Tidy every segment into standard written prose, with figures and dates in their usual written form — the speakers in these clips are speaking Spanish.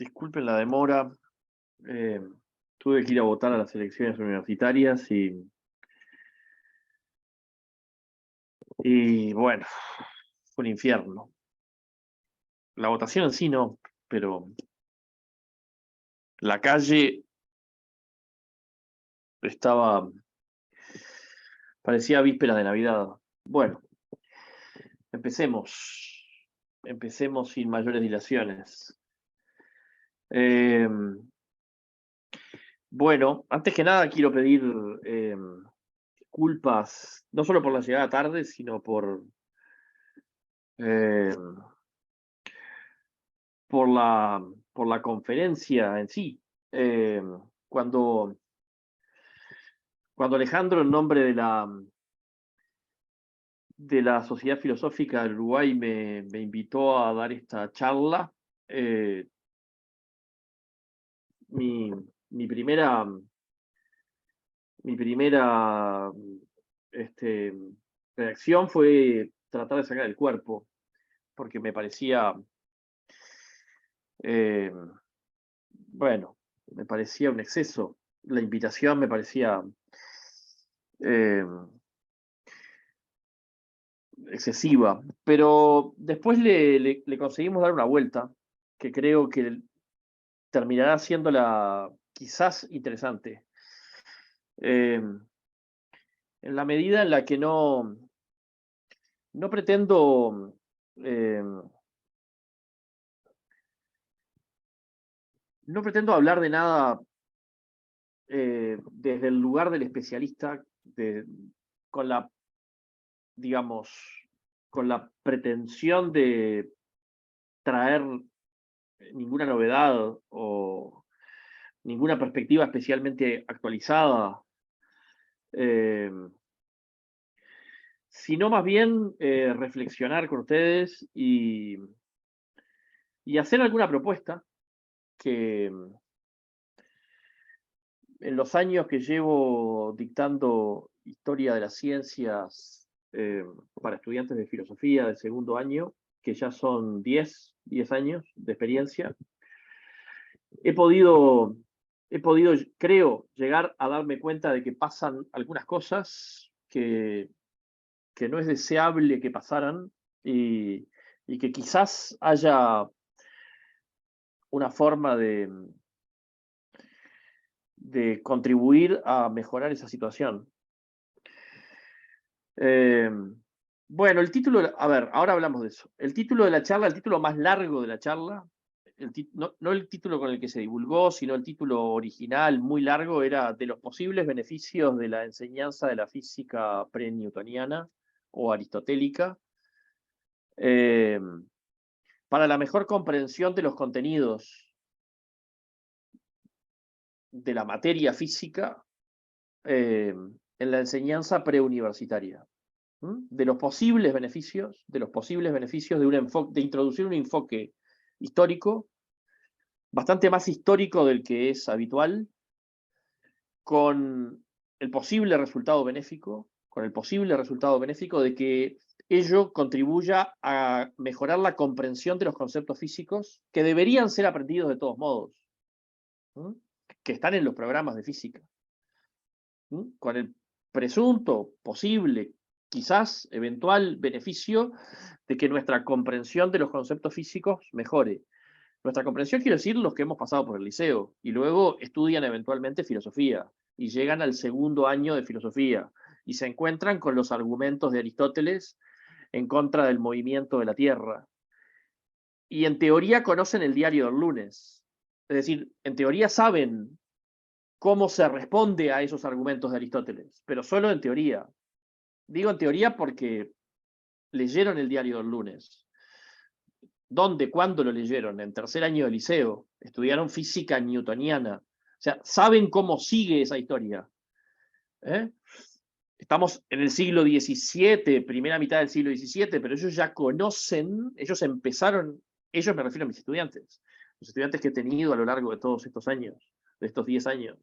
Disculpen la demora. eh, Tuve que ir a votar a las elecciones universitarias y bueno, fue un infierno. La votación en sí no, pero la calle estaba, parecía víspera de Navidad. Bueno, empecemos. Empecemos sin mayores dilaciones. Eh, bueno, antes que nada quiero pedir eh, disculpas, no solo por la llegada tarde, sino eh, por la, por la conferencia en sí. Eh, cuando, cuando Alejandro, en nombre de la Sociedad Filosófica del Uruguay, me invitó a dar esta charla, eh, mi, mi primera, mi primera este, reacción fue tratar de sacar el cuerpo, porque me parecía, eh, bueno, me parecía un exceso. La invitación me parecía eh, excesiva, pero después le conseguimos dar una vuelta, que creo que terminará siendo la quizás interesante, eh, en la medida en la que no pretendo, eh, no pretendo hablar de nada desde el lugar del especialista, con la, digamos, con la pretensión de traer ninguna novedad o ninguna perspectiva especialmente actualizada, eh, sino más bien reflexionar con ustedes y hacer alguna propuesta que en los años que llevo dictando historia de las ciencias para estudiantes de filosofía de segundo año, que ya son 10 años de experiencia, he podido, he podido, creo, llegar a darme cuenta de que pasan algunas cosas que no es deseable que pasaran y que quizás haya una forma de contribuir a mejorar esa situación. Eh, bueno, el título, a ver, ahora hablamos de eso. El título de la charla, el título más largo de la charla, no el título con el que se divulgó, sino el título original, muy largo, era de los posibles beneficios de la enseñanza de la física pre-newtoniana o aristotélica eh, para la mejor comprensión de los contenidos de la materia física en la enseñanza preuniversitaria. De los posibles beneficios, de un enfoque, de introducir un enfoque histórico, bastante más histórico del que es habitual, con el posible resultado benéfico, de que ello contribuya a mejorar la comprensión de los conceptos físicos que deberían ser aprendidos de todos modos, que están en los programas de física, con el presunto, posible, quizás eventual beneficio de que nuestra comprensión de los conceptos físicos mejore. Nuestra comprensión quiere decir los que hemos pasado por el liceo y luego estudian eventualmente filosofía y llegan al segundo año de filosofía y se encuentran con los argumentos de Aristóteles en contra del movimiento de la Tierra. Y en teoría conocen el diario del lunes. Es decir, en teoría saben cómo se responde a esos argumentos de Aristóteles, pero solo en teoría. Digo en teoría porque leyeron el diario del lunes. ¿Dónde? ¿Cuándo lo leyeron? En tercer año de liceo. Estudiaron física newtoniana. O sea, saben cómo sigue esa historia. ¿Eh? Estamos en el siglo XVII, primera mitad del siglo XVII, pero ellos ya conocen, ellos empezaron, ellos me refiero a mis estudiantes, los estudiantes que he tenido a lo largo de todos estos años, de estos 10 años,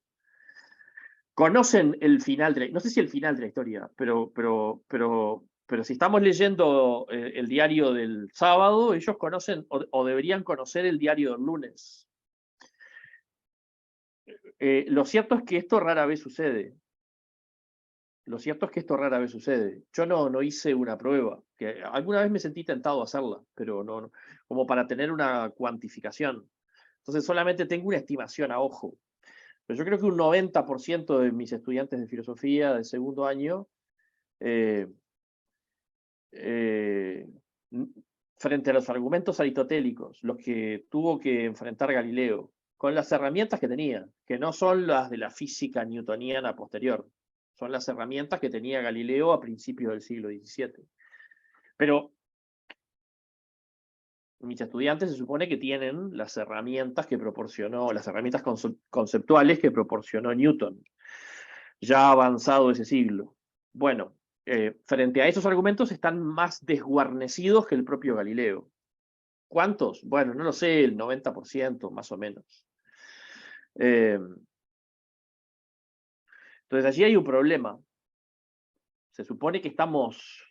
conocen el final de la, no sé si el final de la historia, pero si estamos leyendo el diario del sábado, ellos conocen o deberían conocer el diario del lunes. Lo cierto es que esto rara vez sucede. Yo no hice una prueba, que alguna vez me sentí tentado a hacerla, pero no, como para tener una cuantificación. Entonces solamente tengo una estimación a ojo. Pero yo creo que un 90% de mis estudiantes de filosofía de segundo año, eh, eh, frente a los argumentos aristotélicos, los que tuvo que enfrentar Galileo, con las herramientas que tenía, que no son las de la física newtoniana posterior, son las herramientas que tenía Galileo a principios del siglo XVII. Pero mis estudiantes se supone que tienen las herramientas que proporcionó, las herramientas conceptuales que proporcionó Newton, ya avanzado ese siglo. Bueno, frente a esos argumentos están más desguarnecidos que el propio Galileo. ¿Cuántos? Bueno, no lo sé, el 90% más o menos. Entonces allí hay un problema. Se supone que estamos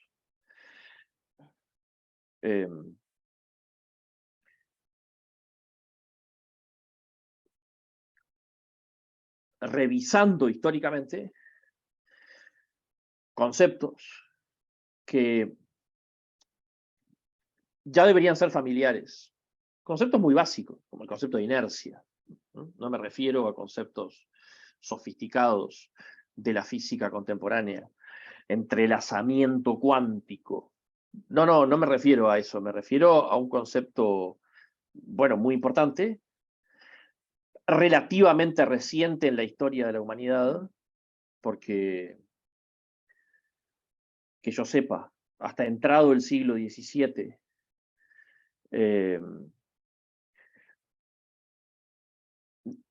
revisando históricamente conceptos que ya deberían ser familiares. Conceptos muy básicos, como el concepto de inercia. No me refiero a conceptos sofisticados de la física contemporánea. Entrelazamiento cuántico. No me refiero a eso. Me refiero a un concepto, bueno, muy importante, relativamente reciente en la historia de la humanidad, porque, que yo sepa, hasta entrado el siglo XVII,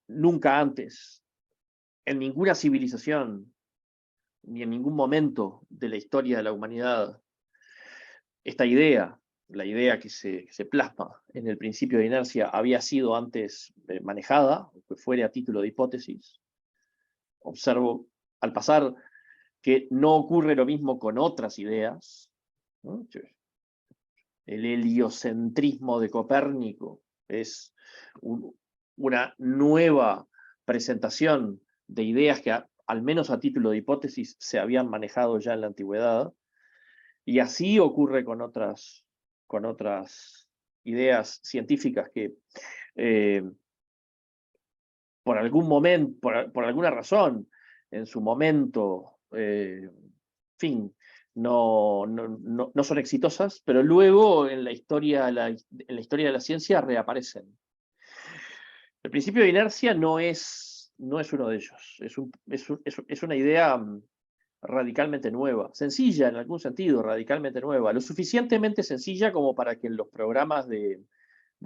nunca antes, en ninguna civilización, ni en ningún momento de la historia de la humanidad, esta idea, la idea que se plasma en el principio de inercia, había sido antes manejada, que fuera a título de hipótesis. Observo al pasar que no ocurre lo mismo con otras ideas, ¿no? El heliocentrismo de Copérnico es una nueva presentación de ideas que, al menos a título de hipótesis, se habían manejado ya en la antigüedad. Y así ocurre con otras ideas científicas que por algún momento, por alguna razón, en su momento, fin, no son exitosas, pero luego en la historia de la ciencia reaparecen. El principio de inercia no es uno de ellos. Es una idea radicalmente nueva, sencilla en algún sentido, radicalmente nueva, lo suficientemente sencilla como para que en los programas de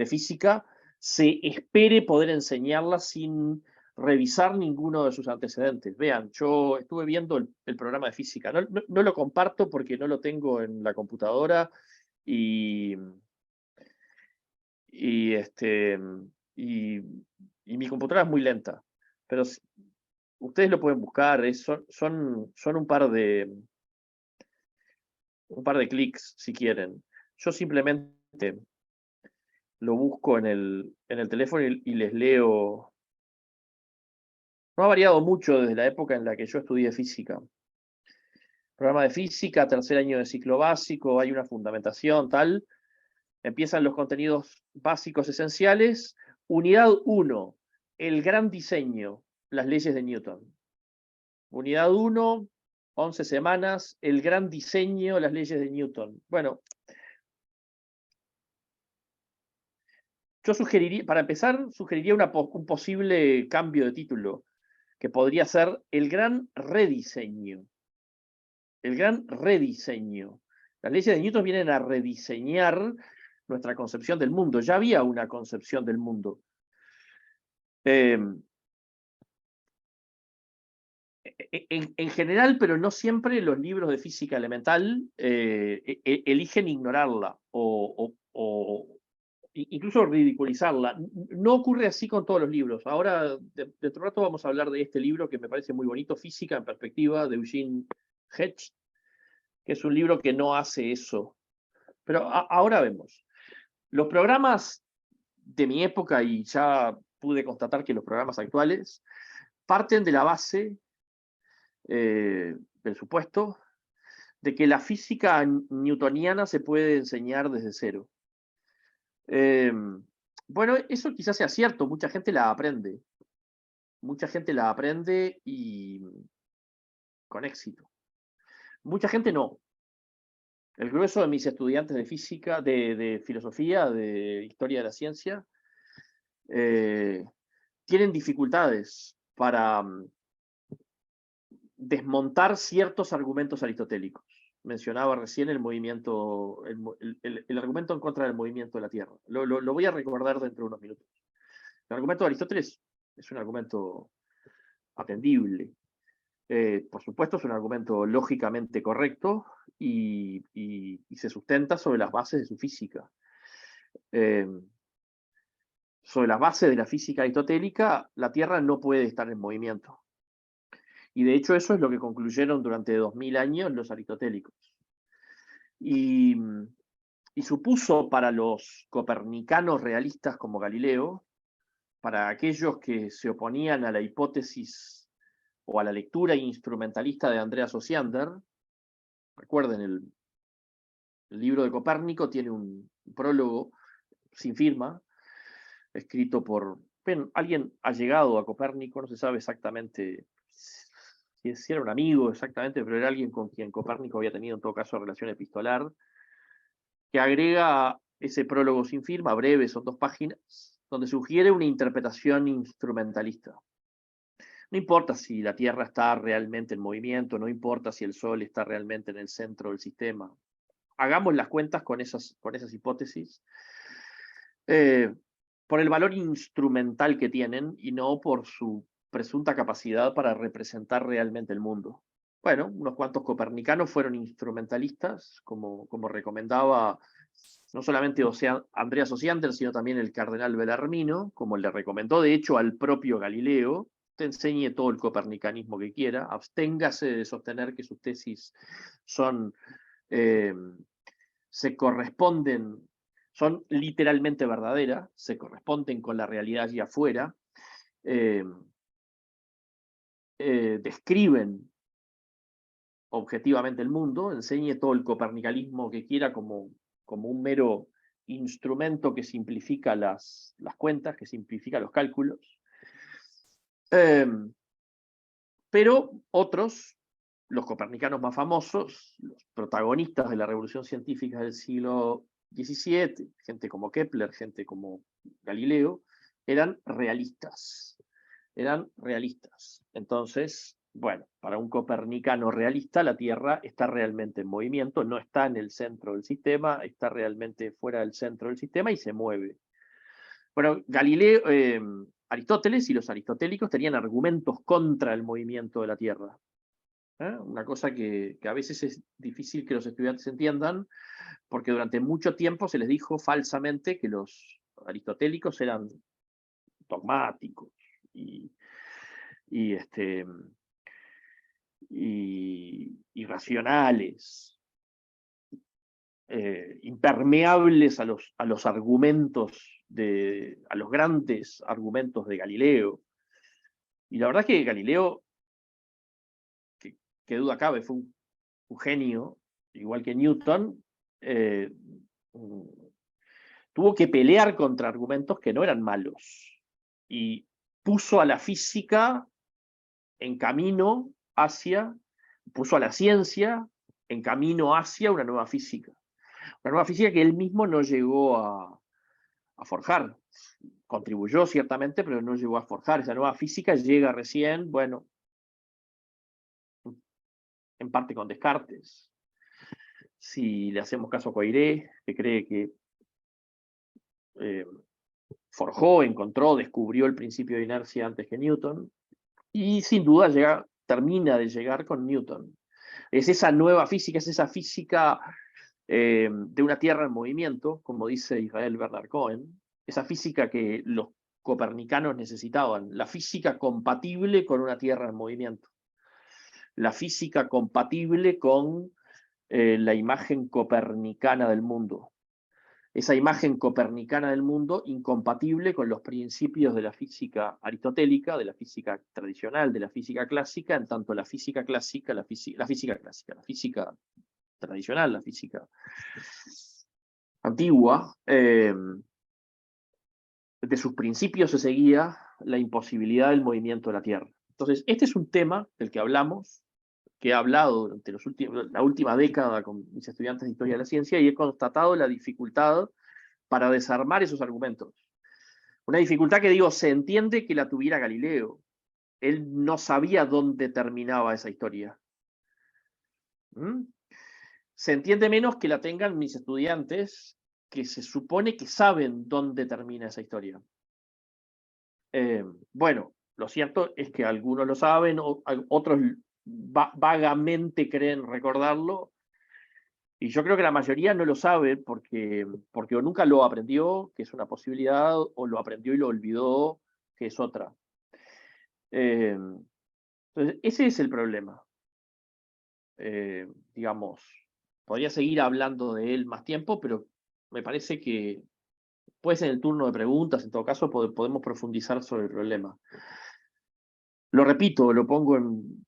física se espere poder enseñarla sin revisar ninguno de sus antecedentes. Vean, yo estuve viendo el programa de física, no lo comparto porque no lo tengo en la computadora y mi computadora es muy lenta, pero ustedes lo pueden buscar, son un par de clics si quieren. Yo simplemente lo busco en el teléfono y les leo. No ha variado mucho desde la época en la que yo estudié física. Programa de física, tercer año de ciclo básico, hay una fundamentación, tal. Empiezan los contenidos básicos esenciales. Unidad 1, el gran diseño, las leyes de Newton. Unidad 1, 11 semanas, el gran diseño, las leyes de Newton. Bueno, yo sugeriría, para empezar, sugeriría un posible cambio de título, que podría ser el gran rediseño. El gran rediseño. Las leyes de Newton vienen a rediseñar nuestra concepción del mundo. Ya había una concepción del mundo. En general, pero no siempre, los libros de física elemental eligen ignorarla o incluso ridiculizarla. No ocurre así con todos los libros. Ahora, de otro rato vamos a hablar de este libro que me parece muy bonito, Física en Perspectiva, de Eugene Hedge, que es un libro que no hace eso. Pero ahora vemos. Los programas de mi época, y ya pude constatar que los programas actuales, parten de la base del supuesto de que la física newtoniana se puede enseñar desde cero. Bueno, eso quizás sea cierto, mucha gente la aprende. Mucha gente la aprende y con éxito. Mucha gente no. El grueso de mis estudiantes de física, de filosofía, de historia de la ciencia, tienen dificultades para desmontar ciertos argumentos aristotélicos. Mencionaba recién el movimiento, el argumento en contra del movimiento de la Tierra. Lo voy a recordar dentro de unos minutos. El argumento de Aristóteles es un argumento atendible. Por supuesto, es un argumento lógicamente correcto y se sustenta sobre las bases de su física. Sobre las bases de la física aristotélica, la Tierra no puede estar en movimiento. Y de hecho eso es lo que concluyeron durante 2000 años los aristotélicos. Y supuso para los copernicanos realistas como Galileo, para aquellos que se oponían a la hipótesis o a la lectura instrumentalista de Andreas Osiander, recuerden, el libro de Copérnico tiene un prólogo sin firma, escrito por alguien allegado a Copérnico, no se sabe exactamente si era un amigo exactamente, pero era alguien con quien Copérnico había tenido en todo caso relación epistolar, que agrega ese prólogo sin firma, breve, son 2 páginas, donde sugiere una interpretación instrumentalista. No importa si la Tierra está realmente en movimiento, no importa si el Sol está realmente en el centro del sistema. Hagamos las cuentas con esas hipótesis por el valor instrumental que tienen y no por su presunta capacidad para representar realmente el mundo. Bueno, unos cuantos copernicanos fueron instrumentalistas, como recomendaba no solamente Andreas Osiander, sino también el cardenal Bellarmino, como le recomendó de hecho al propio Galileo. Te enseñe todo el copernicanismo que quiera, absténgase de sostener que sus tesis se corresponden, son literalmente verdaderas, se corresponden con la realidad allí afuera, describen objetivamente el mundo, enseñe todo el copernicalismo que quiera como un mero instrumento que simplifica las cuentas, que simplifica los cálculos. Pero otros, los copernicanos más famosos, los protagonistas de la revolución científica del siglo XVII, gente como Kepler, gente como Galileo, eran realistas. Eran realistas. Entonces, bueno, para un copernicano realista, la Tierra está realmente en movimiento, no está en el centro del sistema, está realmente fuera del centro del sistema y se mueve. Bueno, Galileo, Aristóteles y los aristotélicos tenían argumentos contra el movimiento de la Tierra. Una cosa que a veces es difícil que los estudiantes entiendan, porque durante mucho tiempo se les dijo falsamente que los aristotélicos eran dogmáticos y irracionales, impermeables a los argumentos a los grandes argumentos de Galileo. Y la verdad es que Galileo, que duda cabe, fue un genio, igual que Newton, tuvo que pelear contra argumentos que no eran malos. Y puso a la física en camino hacia, puso a la ciencia en camino hacia una nueva física. Una nueva física que él mismo no llegó a forjar. Contribuyó ciertamente, pero no llegó a forjar. Esa nueva física llega recién, bueno, en parte con Descartes. Si le hacemos caso a Poiré, que cree que forjó, encontró, descubrió el principio de inercia antes que Newton, y sin duda termina de llegar con Newton. Es esa nueva física, es esa física de una Tierra en movimiento, como dice Israel Bernard Cohen, esa física que los copernicanos necesitaban, la física compatible con una Tierra en movimiento, la física compatible con la imagen copernicana del mundo, esa imagen copernicana del mundo incompatible con los principios de la física aristotélica, de la física tradicional, de la física clásica, en tanto la física clásica, la física tradicional, la física antigua, de sus principios se seguía la imposibilidad del movimiento de la Tierra. Entonces, este es un tema del que hablamos, que he hablado durante la última década con mis estudiantes de Historia de la Ciencia, y he constatado la dificultad para desarmar esos argumentos. Una dificultad que, digo, se entiende que la tuviera Galileo. Él no sabía dónde terminaba esa historia. ¿Mm? Se entiende menos que la tengan mis estudiantes, que se supone que saben dónde termina esa historia. Bueno, lo cierto es que algunos lo saben, otros vagamente creen recordarlo, y yo creo que la mayoría no lo sabe porque o nunca lo aprendió, que es una posibilidad, o lo aprendió y lo olvidó, que es otra. Entonces, ese es el problema. Digamos, podría seguir hablando de él más tiempo, pero me parece que después en el turno de preguntas, en todo caso, podemos profundizar sobre el problema. Lo repito, lo pongo en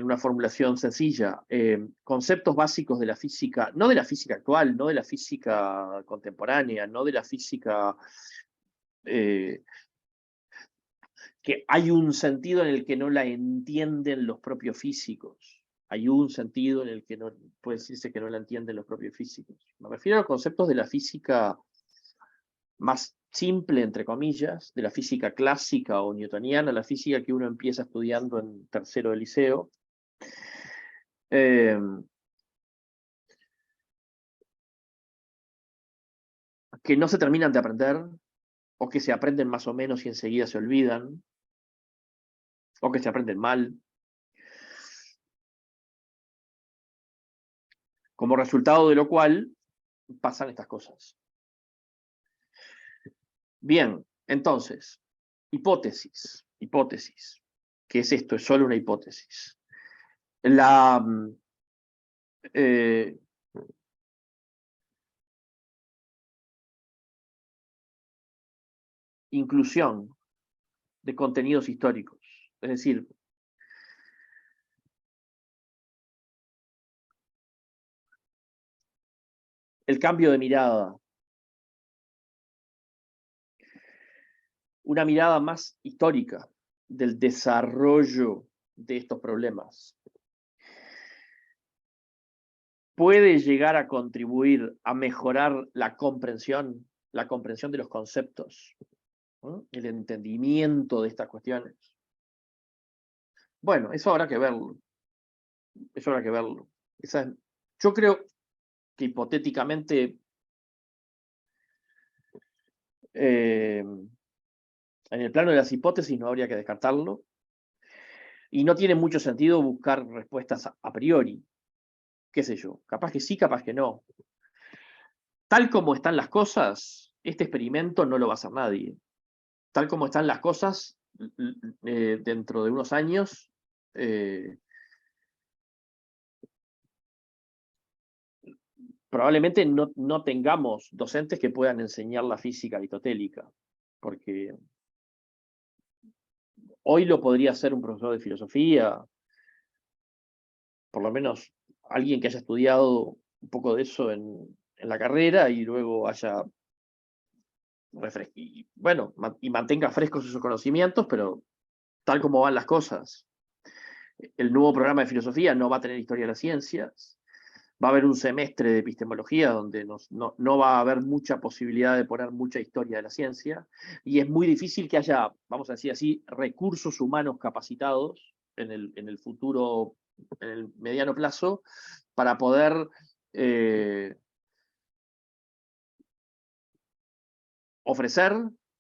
una formulación sencilla. Conceptos básicos de la física, no de la física actual, no de la física contemporánea, no de la física que hay un sentido en el que no la entienden los propios físicos. Hay un sentido en el que no puede decirse que no la entienden los propios físicos. Me refiero a los conceptos de la física más simple, entre comillas, de la física clásica o newtoniana, la física que uno empieza estudiando en tercero de liceo. Que no se terminan de aprender, o que se aprenden más o menos y enseguida se olvidan, o que se aprenden mal. Como resultado de lo cual pasan estas cosas. Bien, entonces, hipótesis. ¿Qué es esto? Es solo una hipótesis. La inclusión de contenidos históricos. Es decir, el cambio de mirada. Una mirada más histórica del desarrollo de estos problemas. Puede llegar a contribuir a mejorar la comprensión de los conceptos, ¿no? El entendimiento de estas cuestiones. Bueno, eso habrá que verlo. Yo creo que hipotéticamente en el plano de las hipótesis no habría que descartarlo, y no tiene mucho sentido buscar respuestas a priori. Qué sé yo, capaz que sí, capaz que no. Tal como están las cosas, este experimento no lo va a hacer nadie. Tal como están las cosas, dentro de unos años, probablemente no tengamos docentes que puedan enseñar la física aristotélica, porque hoy lo podría hacer un profesor de filosofía, por lo menos alguien que haya estudiado un poco de eso en la carrera y luego haya y mantenga frescos esos conocimientos, pero tal como van las cosas, el nuevo programa de filosofía no va a tener historia de las ciencias, va a haber un semestre de epistemología donde no va a haber mucha posibilidad de poner mucha historia de la ciencia, y es muy difícil que haya, vamos a decir así, recursos humanos capacitados en el futuro, en el mediano plazo, para poder ofrecer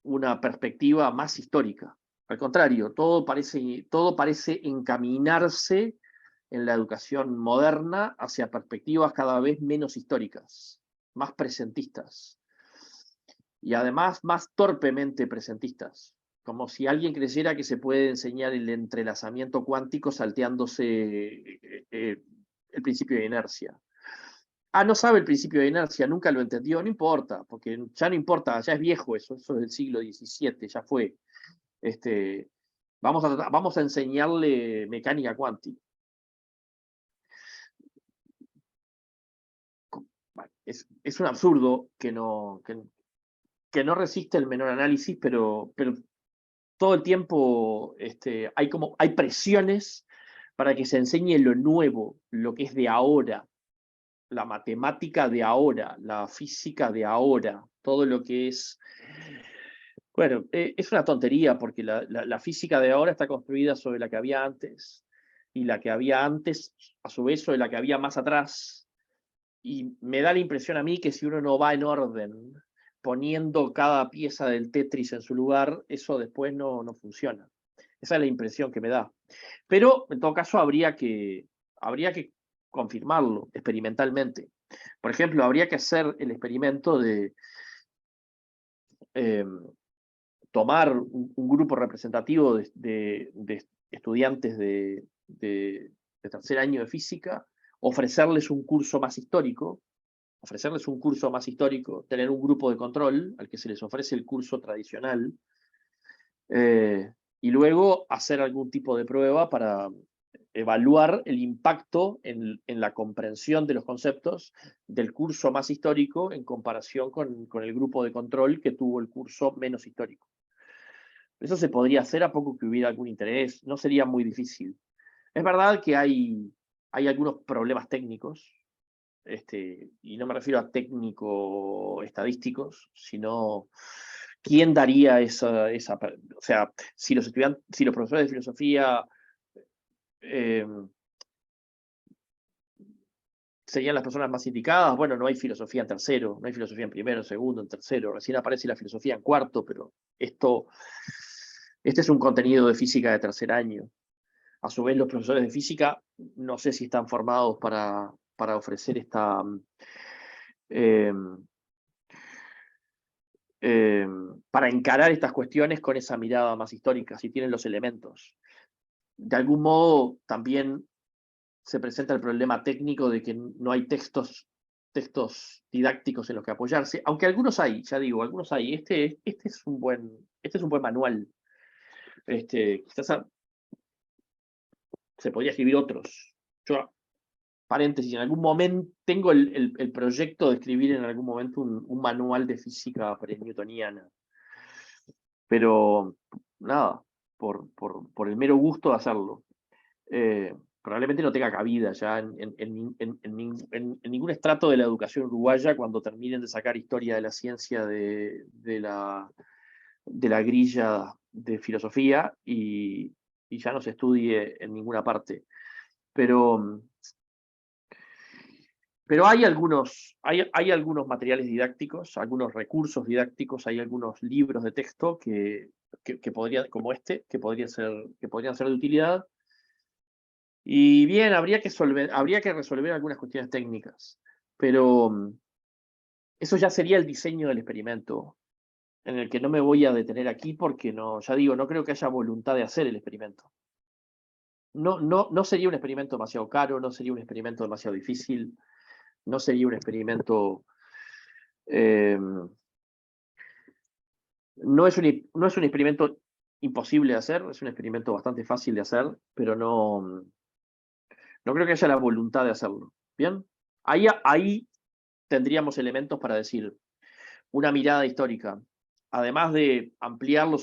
una perspectiva más histórica. Al contrario, todo parece encaminarse en la educación moderna hacia perspectivas cada vez menos históricas, más presentistas, y además más torpemente presentistas, como si alguien creyera que se puede enseñar el entrelazamiento cuántico salteándose el principio de inercia. no sabe el principio de inercia, nunca lo entendió, no importa, porque ya no importa, ya es viejo eso es del siglo XVII, ya fue. Vamos a enseñarle mecánica cuántica. Bueno, es un absurdo que no resiste el menor análisis, pero todo el tiempo hay presiones para que se enseñe lo nuevo, lo que es de ahora, la matemática de ahora, la física de ahora, todo lo que es... Bueno, es una tontería porque la física de ahora está construida sobre la que había antes, y la que había antes, a su vez, sobre la que había más atrás. Y me da la impresión a mí que si uno no va en orden, poniendo cada pieza del Tetris en su lugar, eso después no funciona. Esa es la impresión que me da. Pero, en todo caso, habría que confirmarlo experimentalmente. Por ejemplo, habría que hacer el experimento de tomar un grupo representativo de estudiantes de tercer año de física, ofrecerles un curso más histórico, tener un grupo de control al que se les ofrece el curso tradicional, y luego hacer algún tipo de prueba para evaluar el impacto en la comprensión de los conceptos del curso más histórico en comparación con el grupo de control que tuvo el curso menos histórico. Eso se podría hacer a poco que hubiera algún interés, no sería muy difícil. Es verdad que hay algunos problemas técnicos, y no me refiero a técnico-estadísticos, sino quién daría esa... O sea, si los profesores de filosofía serían las personas más indicadas, bueno, no hay filosofía en tercero, no hay filosofía en primero, en segundo, en tercero, recién aparece la filosofía en cuarto, pero este es un contenido de física de tercer año. A su vez, los profesores de física no sé si están formados para ofrecer para encarar estas cuestiones con esa mirada más histórica, si tienen los elementos. De algún modo, también se presenta el problema técnico de que no hay textos didácticos en los que apoyarse, aunque algunos hay, ya digo, algunos hay. Este es un buen manual. Quizás se podría escribir otros. Yo, paréntesis, en algún momento tengo el proyecto de escribir en algún momento un manual de física pre-newtoniana. Pero nada, por el mero gusto de hacerlo. Probablemente no tenga cabida ya en ningún estrato de la educación uruguaya cuando terminen de sacar historia de la ciencia de la grilla de filosofía y ya no se estudie en ninguna parte. Pero hay algunos materiales didácticos, algunos recursos didácticos, hay algunos libros de texto que podrían, como que podrían ser de utilidad. Y bien, habría que resolver algunas cuestiones técnicas, pero eso ya sería el diseño del experimento, en el que no me voy a detener aquí porque ya digo, no creo que haya voluntad de hacer el experimento. No sería un experimento demasiado caro, no sería un experimento demasiado difícil, no sería un experimento... no es un experimento imposible de hacer, es un experimento bastante fácil de hacer, pero no creo que haya la voluntad de hacerlo. ¿Bien? Ahí tendríamos elementos para decir una mirada histórica, además de ampliar el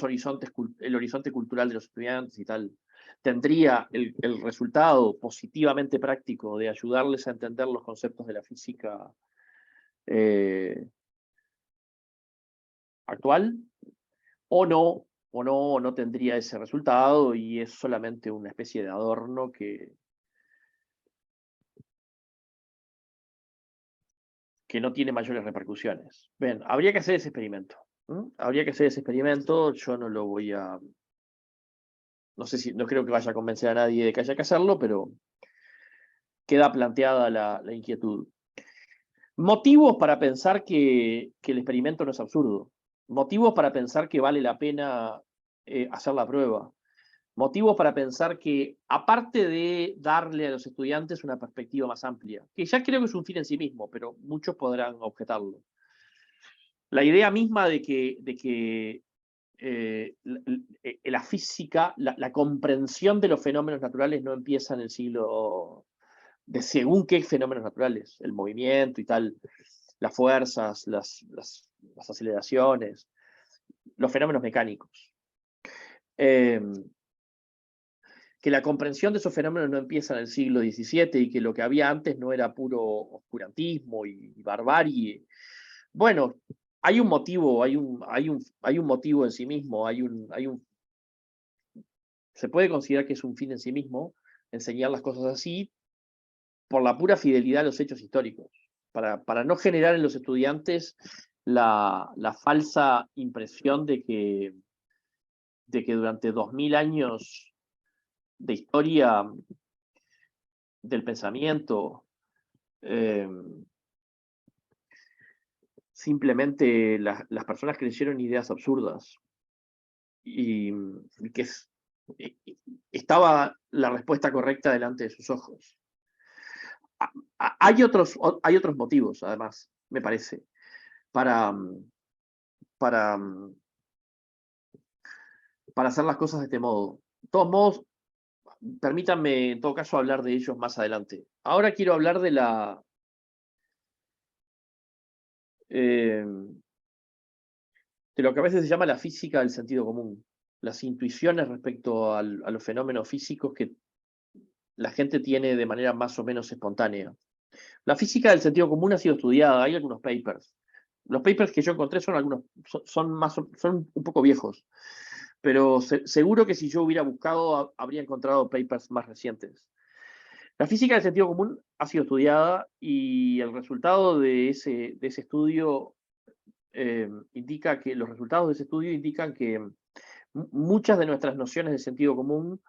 horizonte cultural de los estudiantes y tal, tendría el resultado positivamente práctico de ayudarles a entender los conceptos de la física actual, o no tendría ese resultado y es solamente una especie de adorno que no tiene mayores repercusiones. Bien, habría que hacer ese experimento. Habría que hacer ese experimento, yo no lo voy a... No creo que vaya a convencer a nadie de que haya que hacerlo, pero queda planteada la inquietud. Motivos para pensar que el experimento no es absurdo. Motivos para pensar que vale la pena hacer la prueba. Motivos para pensar que, aparte de darle a los estudiantes una perspectiva más amplia, que ya creo que es un fin en sí mismo, pero muchos podrán objetarlo. La idea misma de que la física, la comprensión de los fenómenos naturales no empieza en el siglo, de según qué fenómenos naturales, el movimiento y tal, las fuerzas, las aceleraciones, los fenómenos mecánicos. Que la comprensión de esos fenómenos no empieza en el siglo XVII y que lo que había antes no era puro oscurantismo y barbarie. Bueno, hay un motivo, hay un motivo en sí mismo, se puede considerar que es un fin en sí mismo enseñar las cosas así por la pura fidelidad a los hechos históricos, para no generar en los estudiantes la falsa impresión de que durante 2000 años de historia del pensamiento, eh, simplemente las personas creyeron ideas absurdas y que estaba la respuesta correcta delante de sus ojos. Hay otros motivos, además, me parece, para, para, para hacer las cosas de este modo. De todos modos, permítanme en todo caso hablar de ellos más adelante. Ahora quiero hablar de eh, de lo que a veces se llama la física del sentido común, las intuiciones respecto a los fenómenos físicos que la gente tiene de manera más o menos espontánea. La física del sentido común ha sido estudiada, hay algunos papers. Los papers que yo encontré son algunos, son un poco viejos, pero seguro que si yo hubiera buscado habría encontrado papers más recientes. La física del sentido común ha sido estudiada y el resultado de ese estudio indica que los resultados de ese estudio indican que muchas de nuestras nociones de sentido común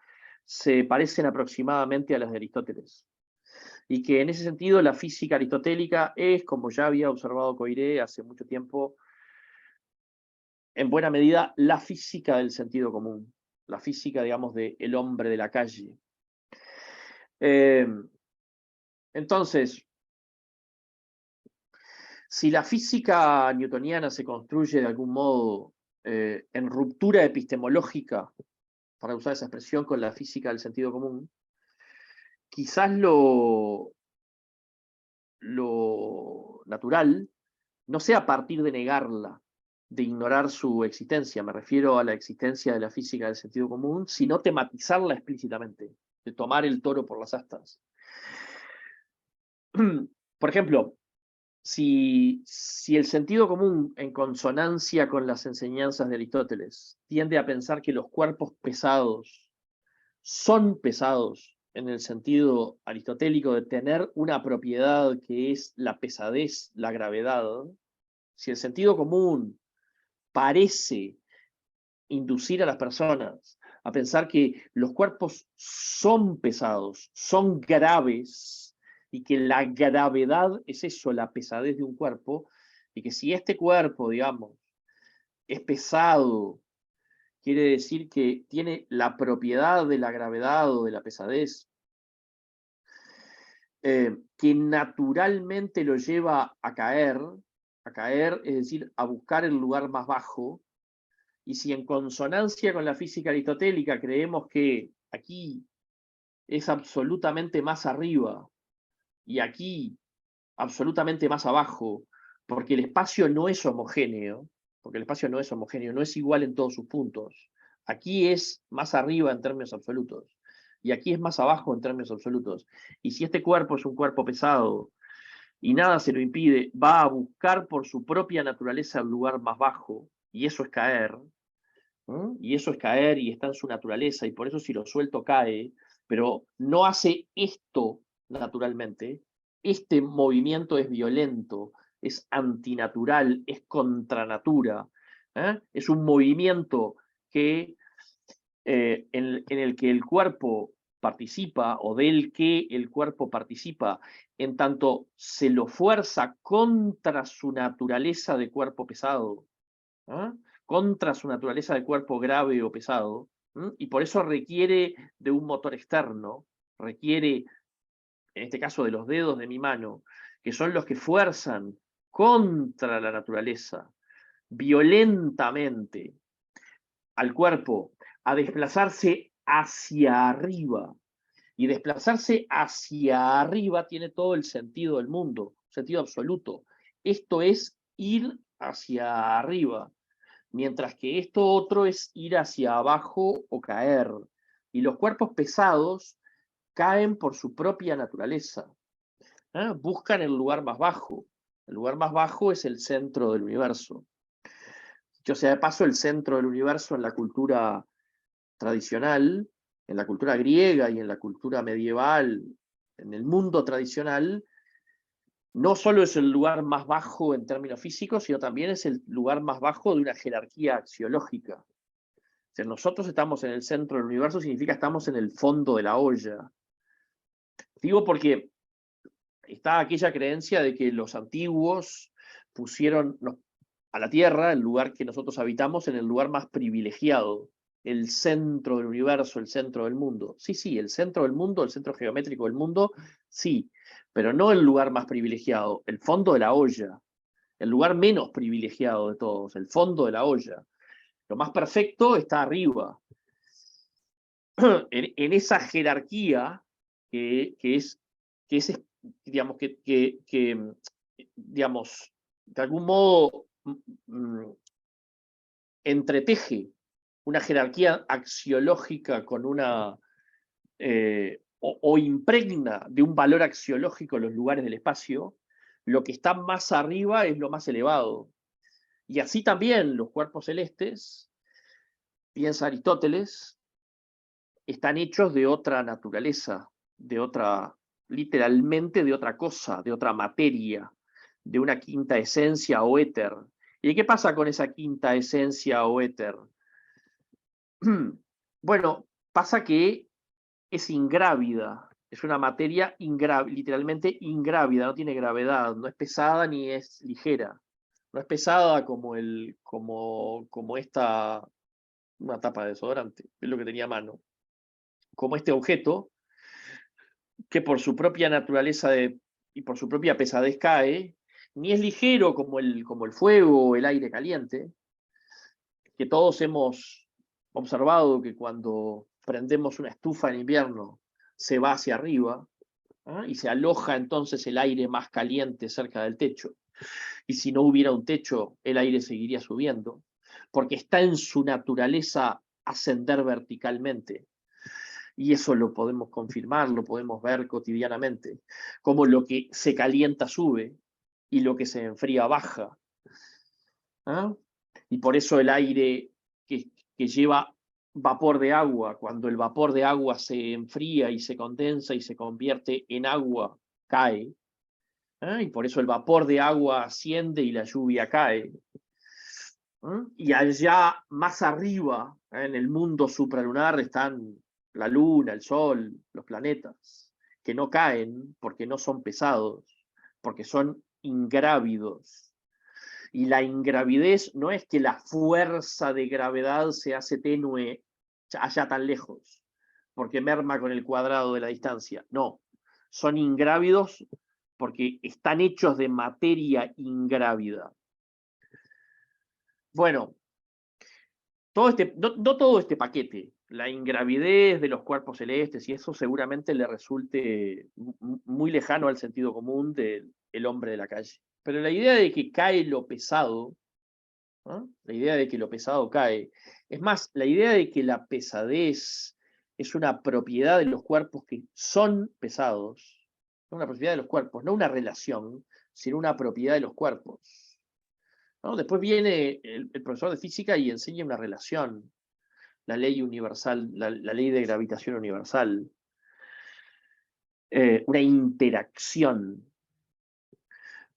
se parecen aproximadamente a las de Aristóteles. Y que en ese sentido la física aristotélica es, como ya había observado Coiré hace mucho tiempo, en buena medida la física del sentido común, la física, digamos, del hombre de la calle. Entonces, si la física newtoniana se construye de algún modo en ruptura epistemológica, para usar esa expresión, con la física del sentido común, quizás lo natural no sea a partir de negarla, de ignorar su existencia, me refiero a la existencia de la física del sentido común, sino tematizarla explícitamente, de tomar el toro por las astas. Por ejemplo, si el sentido común, en consonancia con las enseñanzas de Aristóteles, tiende a pensar que los cuerpos pesados son pesados en el sentido aristotélico de tener una propiedad que es la pesadez, la gravedad, si el sentido común parece inducir a las personas a pensar que los cuerpos son pesados, son graves, y que la gravedad es eso, la pesadez de un cuerpo, y que si este cuerpo, digamos, es pesado, quiere decir que tiene la propiedad de la gravedad o de la pesadez, que naturalmente lo lleva a caer, es decir, a buscar el lugar más bajo. Y si en consonancia con la física aristotélica creemos que aquí es absolutamente más arriba y aquí absolutamente más abajo, porque el espacio no es homogéneo, no es igual en todos sus puntos. Aquí es más arriba en términos absolutos y aquí es más abajo en términos absolutos. Y si este cuerpo es un cuerpo pesado y nada se lo impide, va a buscar por su propia naturaleza el lugar más bajo, y eso es caer, y eso es caer y está en su naturaleza, y por eso si lo suelto cae, pero no hace esto naturalmente. Este movimiento es violento, es antinatural, es contra natura. Es un movimiento que, en el que el cuerpo participa, o del que el cuerpo participa, en tanto se lo fuerza contra su naturaleza de cuerpo pesado, contra su naturaleza de cuerpo grave o pesado, Y por eso requiere de un motor externo, requiere, en este caso, de los dedos de mi mano, que son los que fuerzan contra la naturaleza, violentamente, al cuerpo, a desplazarse hacia arriba. Y desplazarse hacia arriba tiene todo el sentido del mundo, sentido absoluto. Esto es ir hacia arriba, mientras que esto otro es ir hacia abajo o caer. Y los cuerpos pesados caen por su propia naturaleza. Buscan el lugar más bajo. El lugar más bajo es el centro del universo. Dicho sea de paso, el centro del universo en la cultura tradicional, en la cultura griega y en la cultura medieval, en el mundo tradicional, no solo es el lugar más bajo en términos físicos, sino también es el lugar más bajo de una jerarquía axiológica. O sea, nosotros estamos en el centro del universo, significa estamos en el fondo de la olla. Digo porque está aquella creencia de que los antiguos pusieron a la Tierra, el lugar que nosotros habitamos, en el lugar más privilegiado, el centro del universo, el centro del mundo. Sí, sí, el centro del mundo, el centro geométrico del mundo, sí, pero no el lugar más privilegiado, el fondo de la olla, el lugar menos privilegiado de todos, el fondo de la olla. Lo más perfecto está arriba. En esa jerarquía que es, digamos, digamos, de algún modo entreteje una jerarquía axiológica con una, o impregna de un valor axiológico los lugares del espacio, lo que está más arriba es lo más elevado. Y así también los cuerpos celestes, piensa Aristóteles, están hechos de otra naturaleza, de otra, literalmente de otra cosa, de otra materia, de una quinta esencia o éter. ¿Y qué pasa con esa quinta esencia o éter? Bueno, pasa que es ingrávida, es una materia literalmente ingrávida, no tiene gravedad, no es pesada ni es ligera. No es pesada como esta, una tapa de desodorante, es lo que tenía a mano. Como este objeto, que por su propia naturaleza y por su propia pesadez cae, ni es ligero como el fuego o el aire caliente, que todos hemos observado que cuando prendemos una estufa en invierno se va hacia arriba, y se aloja entonces el aire más caliente cerca del techo. Y si no hubiera un techo, el aire seguiría subiendo, porque está en su naturaleza ascender verticalmente. Y eso lo podemos confirmar, lo podemos ver cotidianamente, como lo que se calienta sube y lo que se enfría baja. Y por eso el aire que lleva vapor de agua, cuando el vapor de agua se enfría y se condensa y se convierte en agua, cae. Y por eso el vapor de agua asciende y la lluvia cae. Y allá más arriba, en el mundo supralunar, están la luna, el sol, los planetas, que no caen porque no son pesados, porque son ingrávidos. Y la ingravidez no es que la fuerza de gravedad se hace tenue allá tan lejos, porque merma con el cuadrado de la distancia. No, son ingrávidos porque están hechos de materia ingrávida. Bueno, no todo este paquete, la ingravidez de los cuerpos celestes, y eso seguramente le resulte muy lejano al sentido común del hombre de la calle. Pero la idea de que cae lo pesado, la idea de que lo pesado cae, es más, la idea de que la pesadez es una propiedad de los cuerpos que son pesados, una propiedad de los cuerpos, no una relación, sino una propiedad de los cuerpos. ¿No? Después viene el profesor de física y enseña una relación, la ley universal, la ley de gravitación universal, una interacción.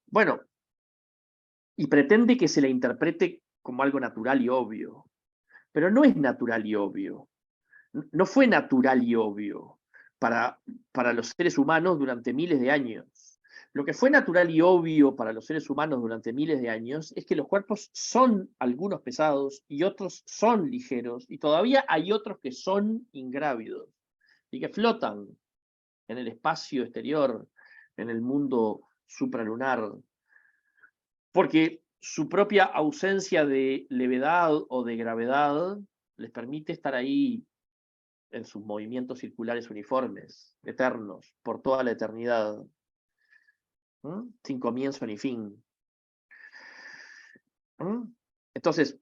Bueno, y pretende que se la interprete como algo natural y obvio, pero no es natural y obvio. No fue natural y obvio para los seres humanos durante miles de años, Lo que fue natural y obvio para los seres humanos durante miles de años es que los cuerpos son algunos pesados y otros son ligeros, y todavía hay otros que son ingrávidos y que flotan en el espacio exterior, en el mundo supralunar, porque su propia ausencia de levedad o de gravedad les permite estar ahí en sus movimientos circulares uniformes, eternos, por toda la eternidad, sin comienzo ni fin. Entonces,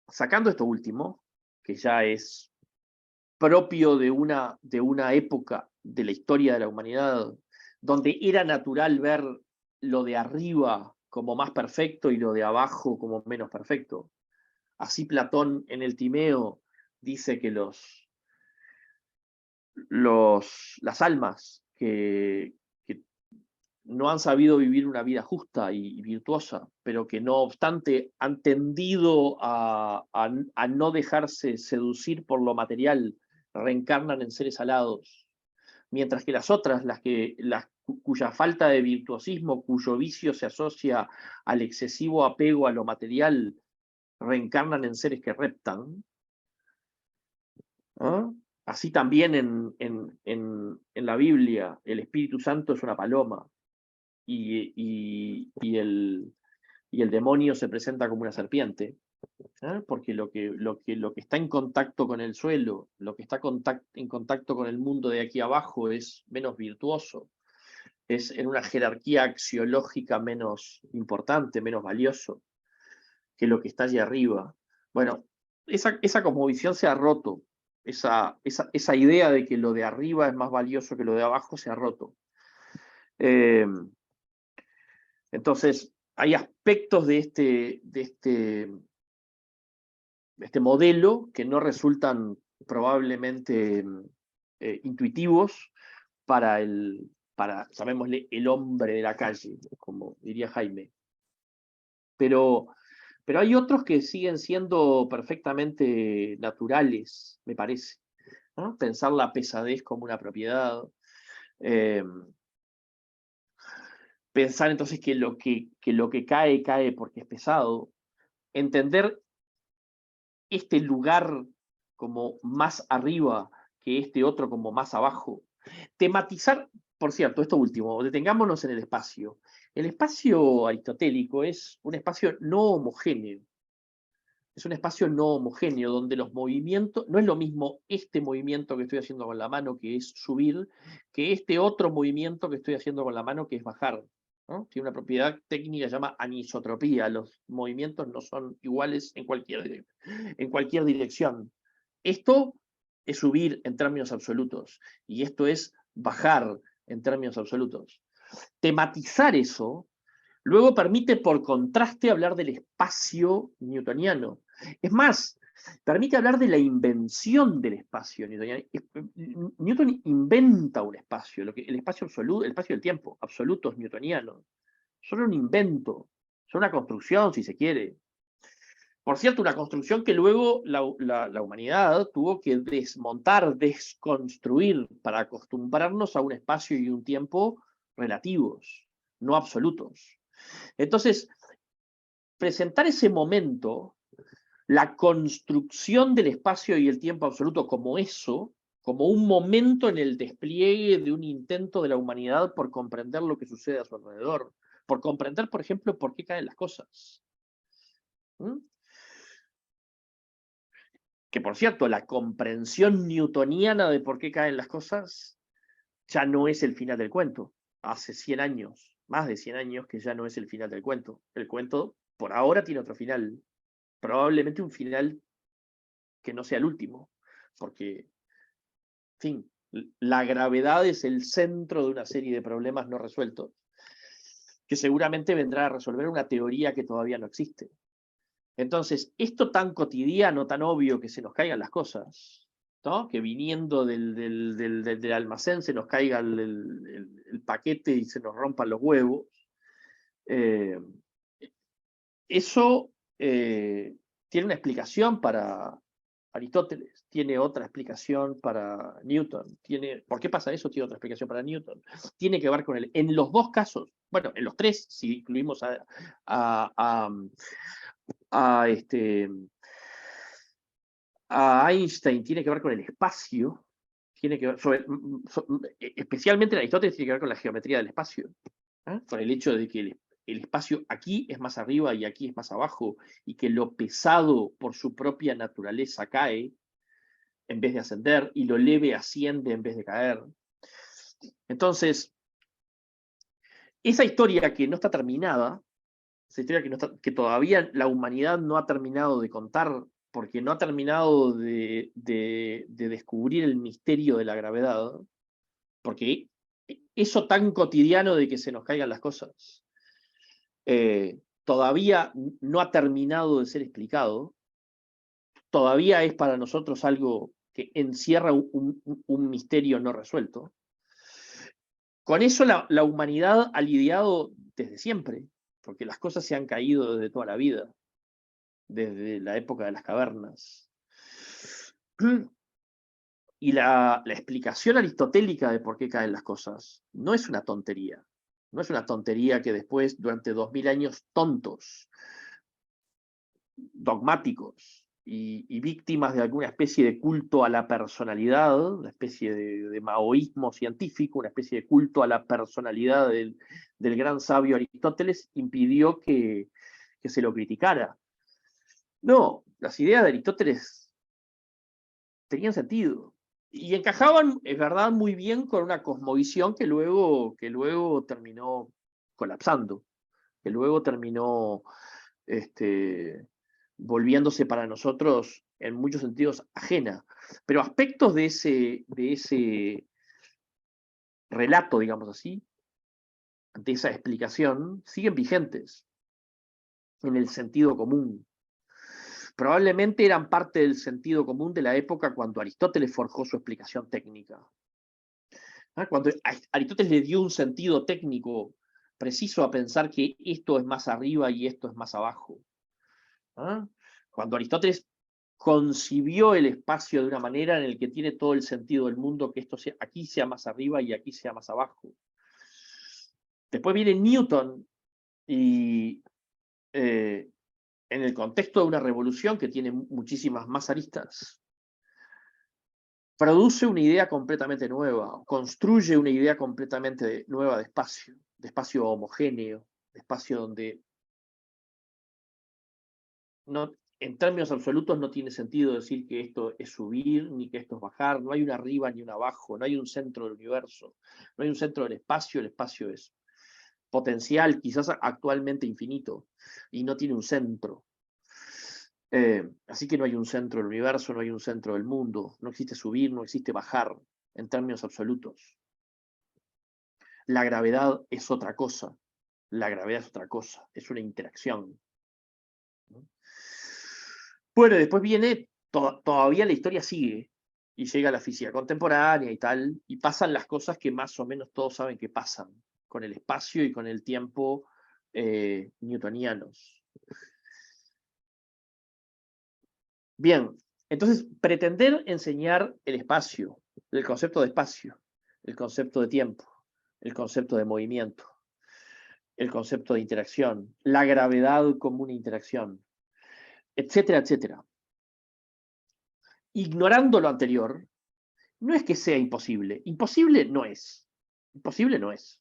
sacando esto último, que ya es propio de una época de la historia de la humanidad, donde era natural ver lo de arriba como más perfecto y lo de abajo como menos perfecto. Así Platón en el Timeo dice que las almas que no han sabido vivir una vida justa y virtuosa, pero que no obstante han tendido a no dejarse seducir por lo material, reencarnan en seres alados, mientras que las otras, cuya falta de virtuosismo, cuyo vicio se asocia al excesivo apego a lo material, reencarnan en seres que reptan. ¿Ah? Así también en la Biblia, el Espíritu Santo es una paloma y el demonio se presenta como una serpiente, porque lo que está en contacto con el suelo, lo que está en contacto con el mundo de aquí abajo es menos virtuoso, es en una jerarquía axiológica menos importante, menos valioso que lo que está allí arriba. Bueno, esa cosmovisión se ha roto, esa idea de que lo de arriba es más valioso que lo de abajo se ha roto. Entonces, hay aspectos de este modelo que no resultan probablemente intuitivos para, llamémosle, el hombre de la calle, como diría Jaime. Pero hay otros que siguen siendo perfectamente naturales, me parece, ¿no? Pensar la pesadez como una propiedad. Eh, Pensar entonces que lo que cae, cae porque es pesado. Entender este lugar como más arriba que este otro como más abajo. Tematizar, por cierto, esto último, detengámonos en el espacio. El espacio aristotélico es un espacio no homogéneo. Es un espacio no homogéneo donde los movimientos, no es lo mismo este movimiento que estoy haciendo con la mano, que es subir, que este otro movimiento que estoy haciendo con la mano, que es bajar, ¿no? Tiene una propiedad técnica que se llama anisotropía. Los movimientos no son iguales en cualquier dirección. Esto es subir en términos absolutos y esto es bajar en términos absolutos. Tematizar eso luego permite, por contraste, hablar del espacio newtoniano. Es más, permite hablar de la invención del espacio newtoniano. Newton inventa un espacio, el espacio absoluto, el espacio del tiempo, absolutos newtonianos. Son un invento, son una construcción, si se quiere. Por cierto, una construcción que luego la humanidad tuvo que desmontar, desconstruir, para acostumbrarnos a un espacio y un tiempo relativos, no absolutos. Entonces, presentar ese momento, la construcción del espacio y el tiempo absoluto como eso, como un momento en el despliegue de un intento de la humanidad por comprender lo que sucede a su alrededor, por comprender, por ejemplo, por qué caen las cosas. Que, por cierto, la comprensión newtoniana de por qué caen las cosas ya no es el final del cuento. Hace 100 años, más de 100 años, que ya no es el final del cuento. El cuento, por ahora, tiene otro final. Probablemente un final que no sea el último, porque, en fin, la gravedad es el centro de una serie de problemas no resueltos, que seguramente vendrá a resolver una teoría que todavía no existe. Entonces, esto tan cotidiano, tan obvio, que se nos caigan las cosas, ¿no? Que viniendo del almacén se nos caiga el paquete y se nos rompan los huevos, eso tiene una explicación Aristóteles, tiene otra explicación para Newton. ¿Por qué pasa eso? Tiene otra explicación para Newton. Tiene que ver con él. En los dos casos, bueno, en los tres, si incluimos a, a, a, a Einstein, tiene que ver con el espacio, tiene que ver, especialmente en Aristóteles, tiene que ver con la geometría del espacio, con el hecho de que el espacio aquí es más arriba y aquí es más abajo, y que lo pesado por su propia naturaleza cae en vez de ascender, y lo leve asciende en vez de caer. Entonces, esa historia que no está terminada, esa historia que todavía la humanidad no ha terminado de contar, porque no ha terminado de descubrir el misterio de la gravedad, porque eso tan cotidiano de que se nos caigan las cosas, todavía no ha terminado de ser explicado, todavía es para nosotros algo que encierra un misterio no resuelto. Con eso la humanidad ha lidiado desde siempre, porque las cosas se han caído desde toda la vida, desde la época de las cavernas. Y la explicación aristotélica de por qué caen las cosas no es una tontería. No es una tontería que después, durante 2000 años tontos, dogmáticos y víctimas de alguna especie de culto a la personalidad, una especie de maoísmo científico, una especie de culto a la personalidad del gran sabio Aristóteles, impidió que se lo criticara. No, las ideas de Aristóteles tenían sentido y encajaban, es verdad, muy bien con una cosmovisión que luego terminó colapsando, que luego terminó volviéndose para nosotros en muchos sentidos ajena. Pero aspectos de ese relato, digamos así, de esa explicación, siguen vigentes en el sentido común. Probablemente eran parte del sentido común de la época cuando Aristóteles forjó su explicación técnica. Cuando Aristóteles le dio un sentido técnico preciso a pensar que esto es más arriba y esto es más abajo. Cuando Aristóteles concibió el espacio de una manera en el que tiene todo el sentido del mundo, que esto sea, aquí sea más arriba y aquí sea más abajo. Después viene Newton y en el contexto de una revolución que tiene muchísimas más aristas, produce una idea completamente nueva, construye una idea completamente nueva de espacio homogéneo, de espacio donde no, en términos absolutos no tiene sentido decir que esto es subir ni que esto es bajar, no hay un arriba ni un abajo, no hay un centro del universo, no hay un centro del espacio, el espacio es potencial, quizás actualmente infinito, y no tiene un centro. Así que no hay un centro del universo, no hay un centro del mundo, no existe subir, no existe bajar, en términos absolutos. La gravedad es otra cosa, la gravedad es otra cosa, es una interacción. Bueno, después viene, todavía la historia sigue, y llega a la física contemporánea y tal, y pasan las cosas que más o menos todos saben que pasan, con el espacio y con el tiempo newtonianos. Bien, entonces pretender enseñar el espacio, el concepto de espacio, el concepto de tiempo, el concepto de movimiento, el concepto de interacción, la gravedad como una interacción, etcétera, etcétera. Ignorando lo anterior, no es que sea imposible. Imposible no es. Imposible no es.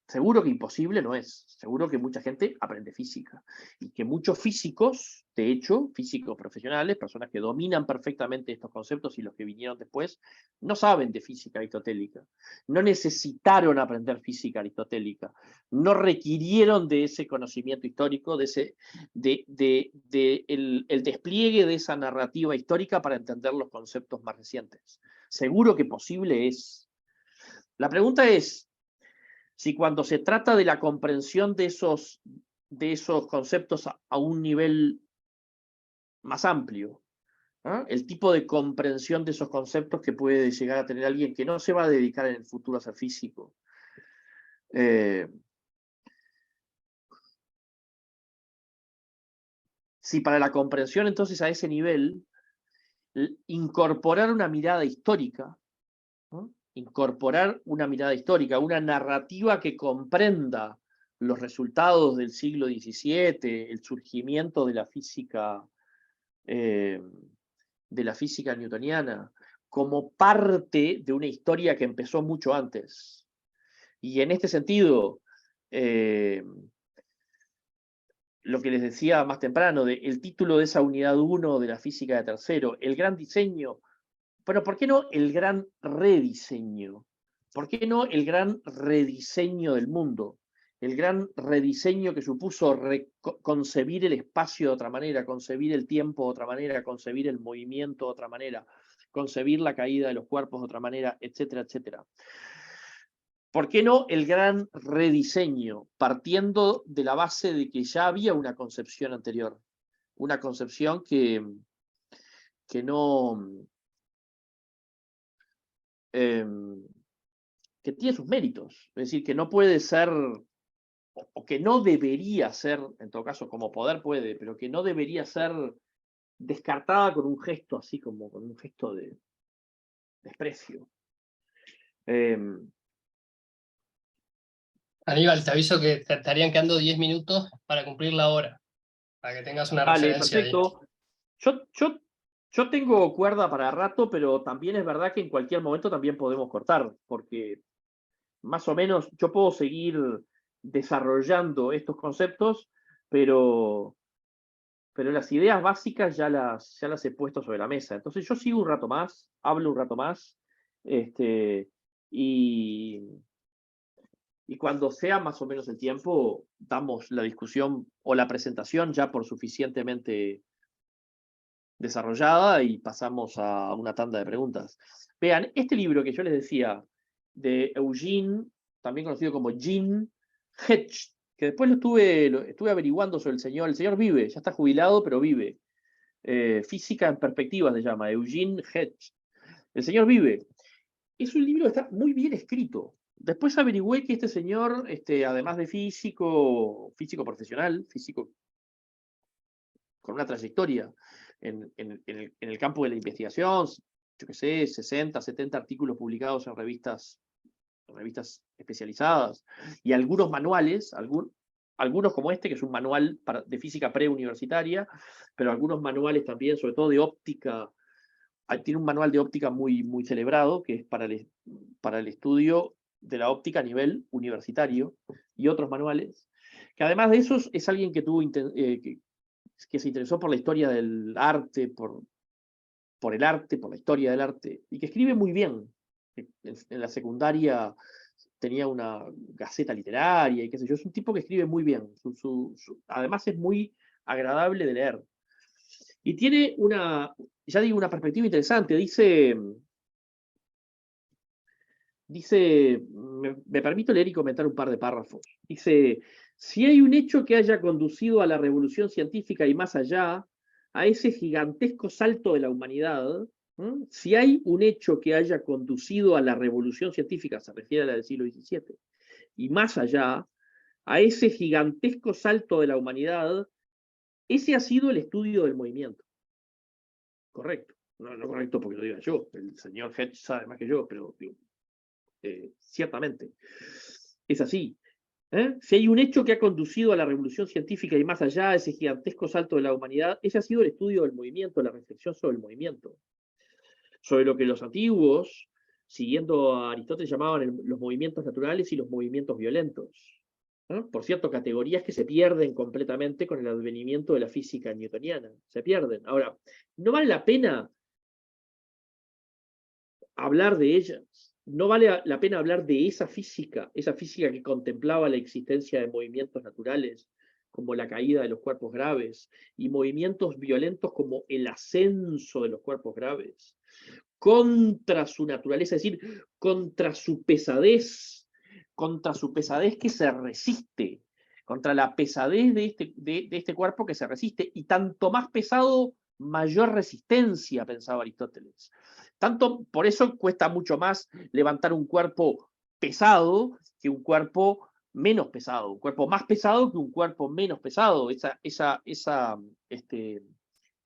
Seguro que imposible no es. Seguro que mucha gente aprende física. Y que muchos físicos, de hecho, físicos profesionales, personas que dominan perfectamente estos conceptos y los que vinieron después, no saben de física aristotélica. No necesitaron aprender física aristotélica. No requirieron de ese conocimiento histórico, el despliegue de esa narrativa histórica para entender los conceptos más recientes. Seguro que posible es. La pregunta es, si cuando se trata de la comprensión de esos conceptos a un nivel más amplio, el tipo de comprensión de esos conceptos que puede llegar a tener alguien que no se va a dedicar en el futuro a ser físico. Si para la comprensión entonces a ese nivel incorporar una mirada histórica, ¿no? Incorporar una mirada histórica, una narrativa que comprenda los resultados del siglo XVII, el surgimiento de la física newtoniana, como parte de una historia que empezó mucho antes. Y en este sentido, lo que les decía más temprano, el título de esa unidad 1 de la física de tercero, el gran diseño, pero ¿por qué no el gran rediseño? ¿Por qué no el gran rediseño del mundo? El gran rediseño que supuso concebir el espacio de otra manera, concebir el tiempo de otra manera, concebir el movimiento de otra manera, concebir la caída de los cuerpos de otra manera, etcétera, etcétera. ¿Por qué no el gran rediseño, partiendo de la base de que ya había una concepción anterior? Una concepción que no... que tiene sus méritos, es decir, que no puede ser, o que no debería ser, en todo caso como poder puede, pero que no debería ser descartada con un gesto así como con un gesto de desprecio. Aníbal, te aviso que te estarían quedando 10 minutos para cumplir la hora, para que tengas una Vale, referencia ahí. perfecto. Yo tengo cuerda para rato, pero también es verdad que en cualquier momento también podemos cortar, porque más o menos yo puedo seguir desarrollando estos conceptos, pero las ideas básicas ya las he puesto sobre la mesa. Entonces yo sigo un rato más, hablo un rato más, y cuando sea más o menos el tiempo, damos la discusión o la presentación ya por suficientemente desarrollada y pasamos a una tanda de preguntas. Vean, este libro que yo les decía, de Eugene, también conocido como Jean Hecht, que después lo estuve averiguando sobre el señor vive, ya está jubilado, pero vive. Física en perspectiva se llama, Eugene Hecht. El señor vive. Es un libro que está muy bien escrito. Después averigüé que este señor, además de físico profesional, físico con una trayectoria en el campo de la investigación, yo qué sé, 60, 70 artículos publicados en revistas especializadas y algunos manuales, algunos como este, que es un manual de física preuniversitaria, pero algunos manuales también, sobre todo de óptica. Tiene un manual de óptica muy, muy celebrado, que es para el estudio de la óptica a nivel universitario, y otros manuales, que además de esos es alguien que que se interesó por la historia del arte, por el arte, por la historia del arte, y que escribe muy bien. En la secundaria tenía una gaceta literaria y qué sé yo, es un tipo que escribe muy bien, además es muy agradable de leer. Y tiene una perspectiva interesante, me permito leer y comentar un par de párrafos. Dice, si hay un hecho que haya conducido a la revolución científica y más allá, a ese gigantesco salto de la humanidad, si hay un hecho que haya conducido a la revolución científica, se refiere a la del siglo XVII, y más allá, a ese gigantesco salto de la humanidad, ese ha sido el estudio del movimiento. Correcto. No correcto porque lo diga yo, el señor Hedge sabe más que yo, pero ciertamente es así. Si hay un hecho que ha conducido a la revolución científica y más allá, ese gigantesco salto de la humanidad, ese ha sido el estudio del movimiento, la reflexión sobre el movimiento. Sobre lo que los antiguos, siguiendo a Aristóteles, llamaban los movimientos naturales y los movimientos violentos. Por cierto, categorías que se pierden completamente con el advenimiento de la física newtoniana. Se pierden. Ahora, no vale la pena hablar de ellas. No vale la pena hablar de esa física que contemplaba la existencia de movimientos naturales, como la caída de los cuerpos graves, y movimientos violentos como el ascenso de los cuerpos graves, contra su naturaleza, es decir, contra su pesadez que se resiste, contra la pesadez de este cuerpo que se resiste, y tanto más pesado, mayor resistencia, pensaba Aristóteles. Por eso cuesta mucho más levantar un cuerpo pesado que un cuerpo menos pesado, un cuerpo más pesado que un cuerpo menos pesado, esa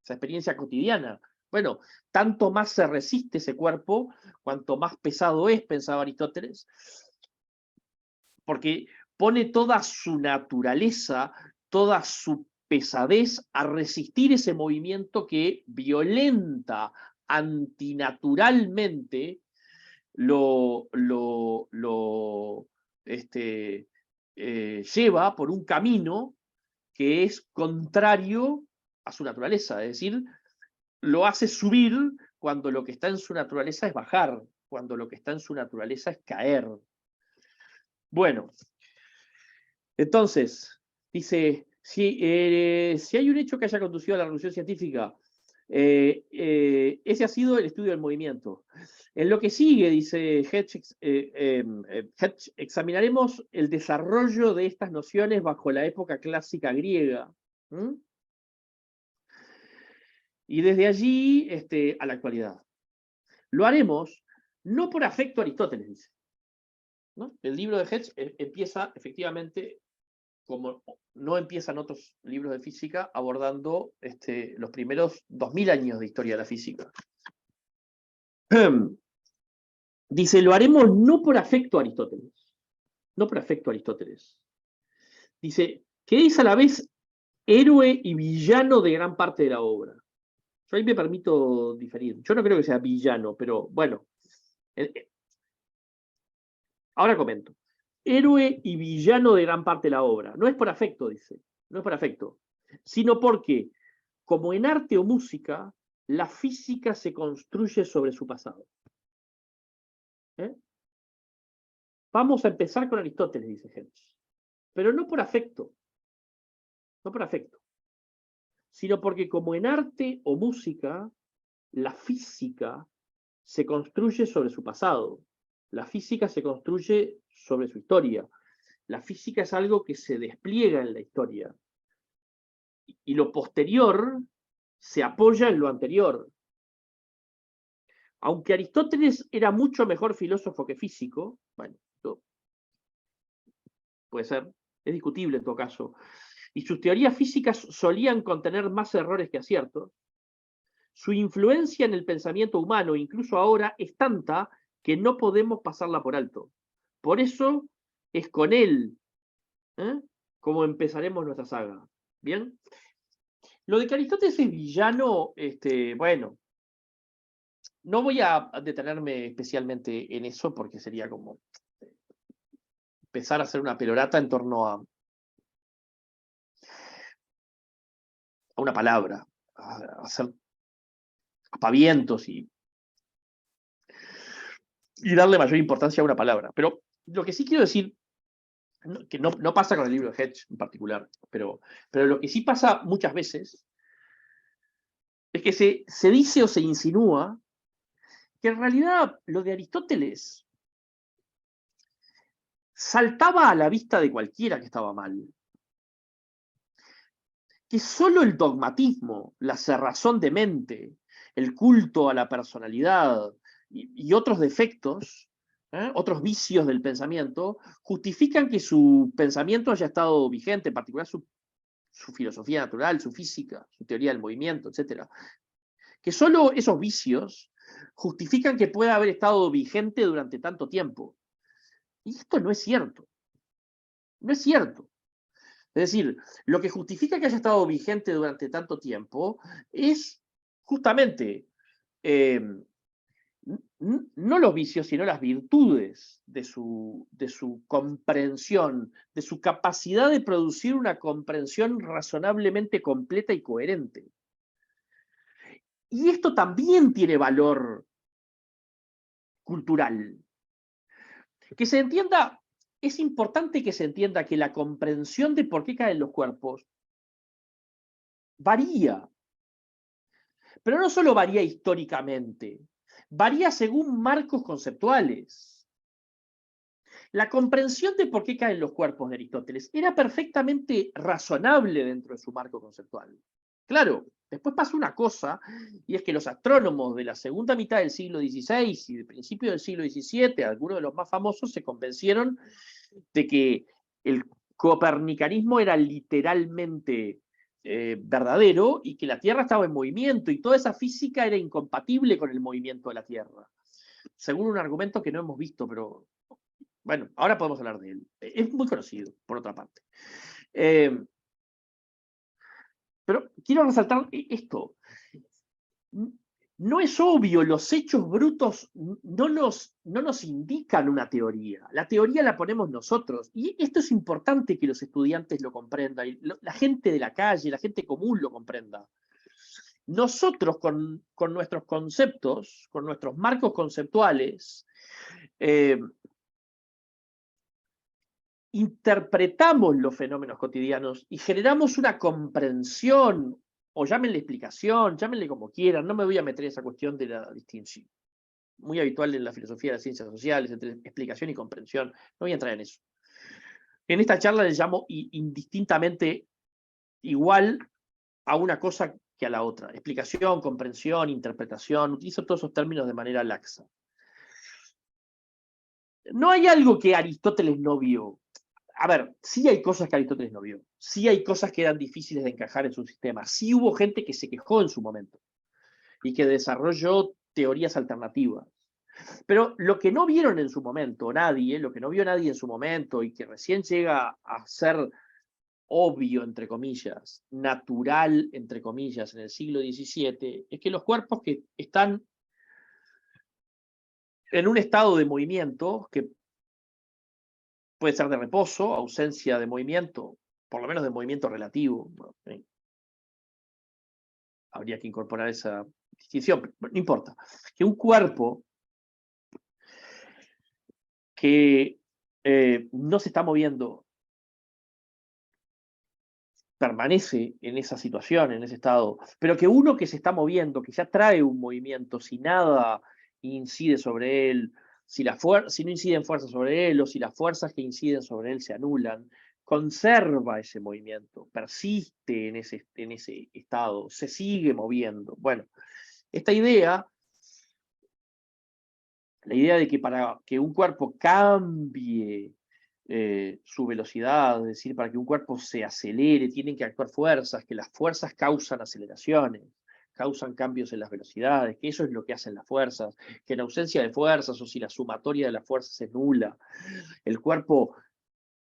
experiencia cotidiana. Bueno, tanto más se resiste ese cuerpo, cuanto más pesado es, pensaba Aristóteles, porque pone toda su naturaleza, toda su pesadez a resistir ese movimiento que violenta antinaturalmente lleva por un camino que es contrario a su naturaleza, es decir, lo hace subir cuando lo que está en su naturaleza es bajar, cuando lo que está en su naturaleza es caer. Bueno, entonces, dice, si hay un hecho que haya conducido a la revolución científica, ese ha sido el estudio del movimiento. En lo que sigue, dice Hedge, examinaremos el desarrollo de estas nociones bajo la época clásica griega. ¿Mm? Y desde allí a la actualidad. Lo haremos no por afecto a Aristóteles, dice. ¿No? El libro de Hedge empieza efectivamente, como no empiezan otros libros de física, abordando los primeros 2000 años de historia de la física. Dice, lo haremos no por afecto a Aristóteles. No por afecto a Aristóteles. Dice, que es a la vez héroe y villano de gran parte de la obra. Yo ahí me permito diferir. Yo no creo que sea villano, pero bueno. Ahora comento. Héroe y villano de gran parte de la obra. No es por afecto, dice. No es por afecto. Sino porque, como en arte o música, la física se construye sobre su pasado. Vamos a empezar con Aristóteles, dice Hedge. Pero no por afecto. No por afecto. Sino porque, como en arte o música, la física se construye sobre su pasado. La física se construye sobre su historia. La física es algo que se despliega en la historia. Y lo posterior se apoya en lo anterior. Aunque Aristóteles era mucho mejor filósofo que físico, bueno, puede ser, es discutible en todo caso, y sus teorías físicas solían contener más errores que aciertos, su influencia en el pensamiento humano, incluso ahora, es tanta que no podemos pasarla por alto. Por eso es con él como empezaremos nuestra saga. ¿Bien? Lo de que Aristóteles es villano, bueno, no voy a detenerme especialmente en eso porque sería como empezar a hacer una pelorata en torno a una palabra, a hacer apavientos y darle mayor importancia a una palabra. Pero lo que sí quiero decir, que no pasa con el libro de Hedge en particular, pero lo que sí pasa muchas veces es que se dice o se insinúa que en realidad lo de Aristóteles saltaba a la vista de cualquiera que estaba mal. Que solo el dogmatismo, la cerrazón de mente, el culto a la personalidad y otros defectos, otros vicios del pensamiento, justifican que su pensamiento haya estado vigente, en particular su filosofía natural, su física, su teoría del movimiento, etc. Que solo esos vicios justifican que pueda haber estado vigente durante tanto tiempo. Y esto no es cierto. No es cierto. Es decir, lo que justifica que haya estado vigente durante tanto tiempo es justamente no los vicios, sino las virtudes de su comprensión, de su capacidad de producir una comprensión razonablemente completa y coherente. Y esto también tiene valor cultural. Que se entienda, es importante que se entienda que la comprensión de por qué caen los cuerpos varía. Pero no solo varía históricamente, varía según marcos conceptuales. La comprensión de por qué caen los cuerpos de Aristóteles era perfectamente razonable dentro de su marco conceptual. Claro, después pasa una cosa, y es que los astrónomos de la segunda mitad del siglo XVI y del principio del siglo XVII, algunos de los más famosos, se convencieron de que el copernicanismo era literalmente verdadero y que la Tierra estaba en movimiento y toda esa física era incompatible con el movimiento de la Tierra, según un argumento que no hemos visto, pero bueno, ahora podemos hablar de él. Es muy conocido, por otra parte. Pero quiero resaltar esto. No es obvio, los hechos brutos no nos indican una teoría. La teoría la ponemos nosotros. Y esto es importante que los estudiantes lo comprendan, y la gente de la calle, la gente común lo comprenda. Nosotros con nuestros conceptos, con nuestros marcos conceptuales, interpretamos los fenómenos cotidianos y generamos una comprensión, o llámenle explicación, llámenle como quieran, no me voy a meter en esa cuestión de la distinción, muy habitual en la filosofía de las ciencias sociales, entre explicación y comprensión, no voy a entrar en eso. En esta charla les llamo indistintamente igual a una cosa que a la otra, explicación, comprensión, interpretación, utilizo todos esos términos de manera laxa. No hay algo que Aristóteles no vio. A ver, sí hay cosas que Aristóteles no vio, sí hay cosas que eran difíciles de encajar en su sistema, sí hubo gente que se quejó en su momento y que desarrolló teorías alternativas. Pero lo que no vieron en su momento nadie, lo que no vio nadie en su momento y que recién llega a ser obvio, entre comillas, natural, entre comillas, en el siglo XVII, es que los cuerpos que están en un estado de movimiento, que puede ser de reposo, ausencia de movimiento, por lo menos de movimiento relativo. Habría que incorporar esa distinción, pero no importa. Que un cuerpo que no se está moviendo permanece en esa situación, en ese estado, pero que uno que se está moviendo, que ya trae un movimiento, si nada incide sobre él, si no inciden fuerzas sobre él o si las fuerzas que inciden sobre él se anulan, conserva ese movimiento, persiste en ese estado, se sigue moviendo. Bueno, esta idea, la idea de que para que un cuerpo cambie su velocidad, es decir, para que un cuerpo se acelere, tienen que actuar fuerzas, que las fuerzas causan aceleraciones, causan cambios en las velocidades, que eso es lo que hacen las fuerzas, que en ausencia de fuerzas o si la sumatoria de las fuerzas es nula, el cuerpo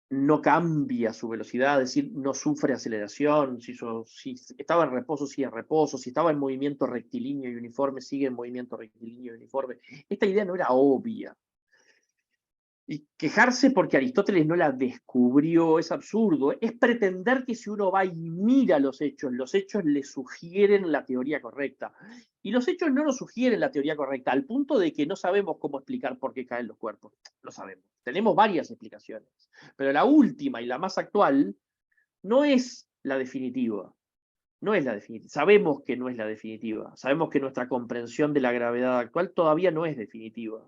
no cambia su velocidad, es decir, no sufre aceleración, si estaba en reposo, sigue en reposo, si estaba en movimiento rectilíneo y uniforme, sigue en movimiento rectilíneo y uniforme. Esta idea no era obvia. Y quejarse porque Aristóteles no la descubrió es absurdo. Es pretender que si uno va y mira los hechos le sugieren la teoría correcta. Y los hechos no nos sugieren la teoría correcta, al punto de que no sabemos cómo explicar por qué caen los cuerpos. Lo sabemos. Tenemos varias explicaciones. Pero la última y la más actual no es la definitiva. No es la definitiva. Sabemos que no es la definitiva. Sabemos que nuestra comprensión de la gravedad actual todavía no es definitiva.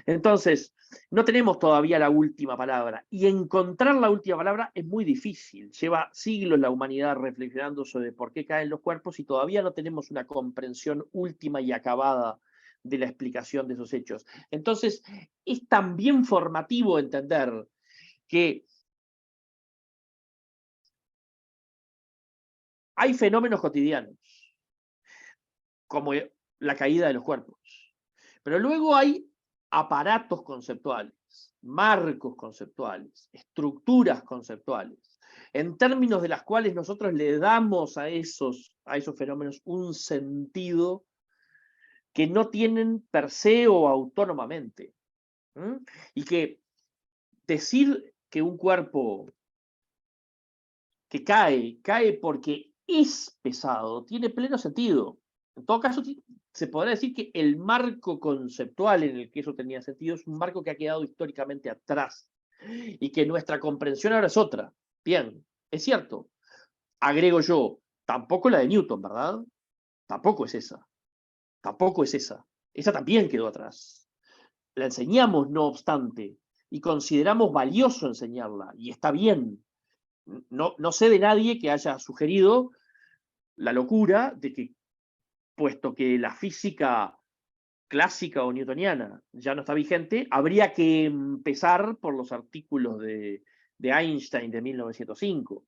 Entonces, no tenemos todavía la última palabra. Y encontrar la última palabra es muy difícil. Lleva siglos la humanidad reflexionando sobre por qué caen los cuerpos y todavía no tenemos una comprensión última y acabada de la explicación de esos hechos. Entonces, es también formativo entender que hay fenómenos cotidianos, como la caída de los cuerpos. Pero luego hay aparatos conceptuales, marcos conceptuales, estructuras conceptuales, en términos de las cuales nosotros le damos a esos fenómenos un sentido que no tienen per se o autónomamente. Y que decir que un cuerpo que cae porque es pesado, tiene pleno sentido. En todo caso, se podrá decir que el marco conceptual en el que eso tenía sentido es un marco que ha quedado históricamente atrás y que nuestra comprensión ahora es otra. Bien, es cierto. Agrego yo, tampoco la de Newton, ¿verdad? Tampoco es esa. Tampoco es esa. Esa también quedó atrás. La enseñamos, no obstante, y consideramos valioso enseñarla, y está bien. No sé de nadie que haya sugerido la locura de que, puesto que la física clásica o newtoniana ya no está vigente, habría que empezar por los artículos de Einstein de 1905.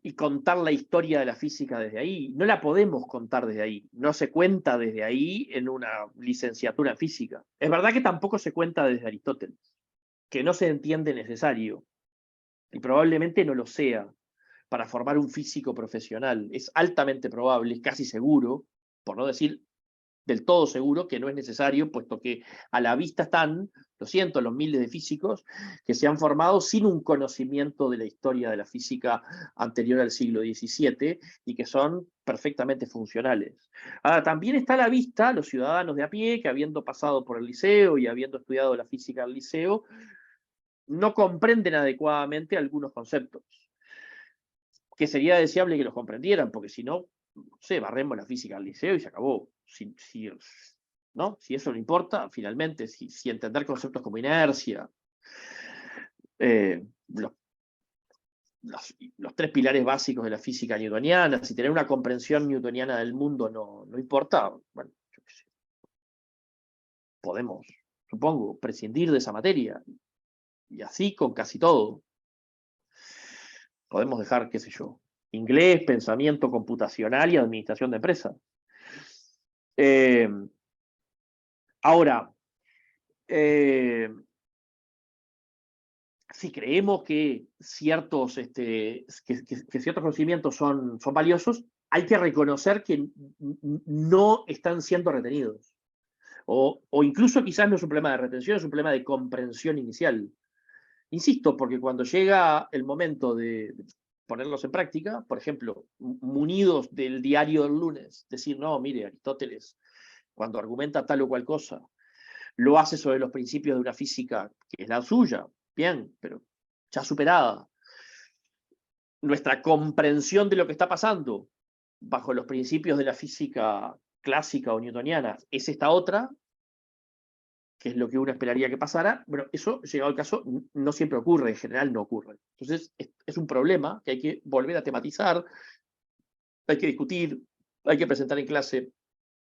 y contar la historia de la física desde ahí. No la podemos contar desde ahí. No se cuenta desde ahí en una licenciatura en física. Es verdad que tampoco se cuenta desde Aristóteles, que no se entiende necesario, y probablemente no lo sea para formar un físico profesional. Es altamente probable, es casi seguro, por no decir del todo seguro, que no es necesario, puesto que a la vista están, lo siento, los miles de físicos que se han formado sin un conocimiento de la historia de la física anterior al siglo XVII y que son perfectamente funcionales. Ahora, también está a la vista los ciudadanos de a pie que, habiendo pasado por el liceo y habiendo estudiado la física del liceo, no comprenden adecuadamente algunos conceptos, que sería deseable que los comprendieran, porque si no, no sé, barremos la física al liceo y se acabó. ¿No? Si eso no importa, finalmente, si entender conceptos como inercia, eh, los, los tres pilares básicos de la física newtoniana, si tener una comprensión newtoniana del mundo no importa, bueno, yo qué sé, podemos, supongo, prescindir de esa materia. Y así con casi todo. Podemos dejar, qué sé yo, inglés, pensamiento computacional y administración de empresas. Ahora, si creemos que ciertos, que ciertos conocimientos son valiosos, hay que reconocer que no están siendo retenidos. O incluso quizás no es un problema de retención, es un problema de comprensión inicial. Insisto, porque cuando llega el momento de ponerlos en práctica, por ejemplo, munidos del diario del lunes, decir, no, mire, Aristóteles, cuando argumenta tal o cual cosa, lo hace sobre los principios de una física que es la suya, bien, pero ya superada. Nuestra comprensión de lo que está pasando bajo los principios de la física clásica o newtoniana es esta otra, que es lo que uno esperaría que pasara. Bueno, eso, llegado el caso, no siempre ocurre, en general no ocurre. Entonces, es un problema que hay que volver a tematizar, hay que discutir, hay que presentar en clase,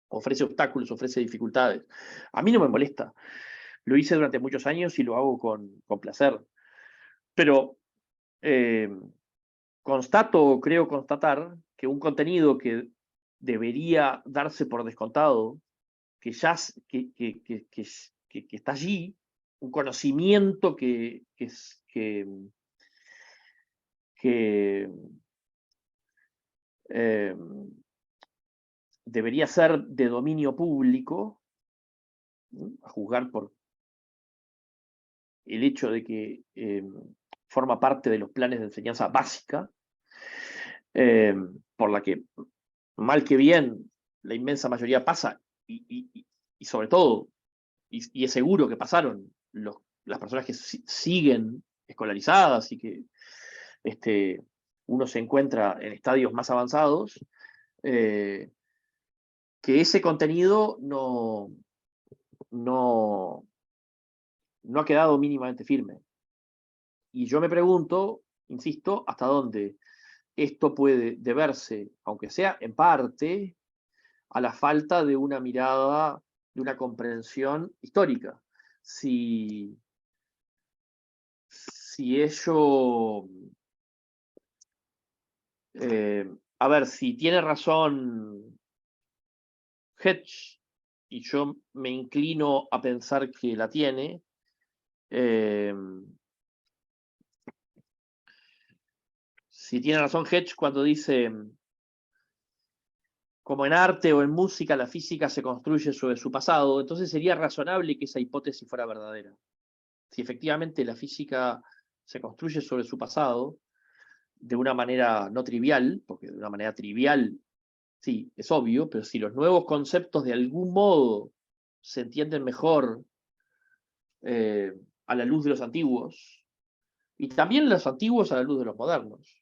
ofrece obstáculos, ofrece dificultades. A mí no me molesta. Lo hice durante muchos años y lo hago con placer. Pero creo constatar que un contenido que debería darse por descontado, que ya que está allí, un conocimiento que debería ser de dominio público, ¿no? A juzgar por el hecho de que forma parte de los planes de enseñanza básica, por la que, mal que bien, la inmensa mayoría pasa, y sobre todo, y es seguro que pasaron las personas que siguen escolarizadas y que uno se encuentra en estadios más avanzados, que ese contenido no ha quedado mínimamente firme. Y yo me pregunto, insisto, hasta dónde esto puede deberse, aunque sea en parte, a la falta de una mirada, de una comprensión histórica. Si ello, a ver, si tiene razón Hedge, y yo me inclino a pensar que la tiene, si tiene razón Hedge cuando dice, como en arte o en música, la física se construye sobre su pasado, entonces sería razonable que esa hipótesis fuera verdadera. Si efectivamente la física se construye sobre su pasado, de una manera no trivial, porque de una manera trivial, sí, es obvio, pero si los nuevos conceptos de algún modo se entienden mejor a la luz de los antiguos, y también los antiguos a la luz de los modernos,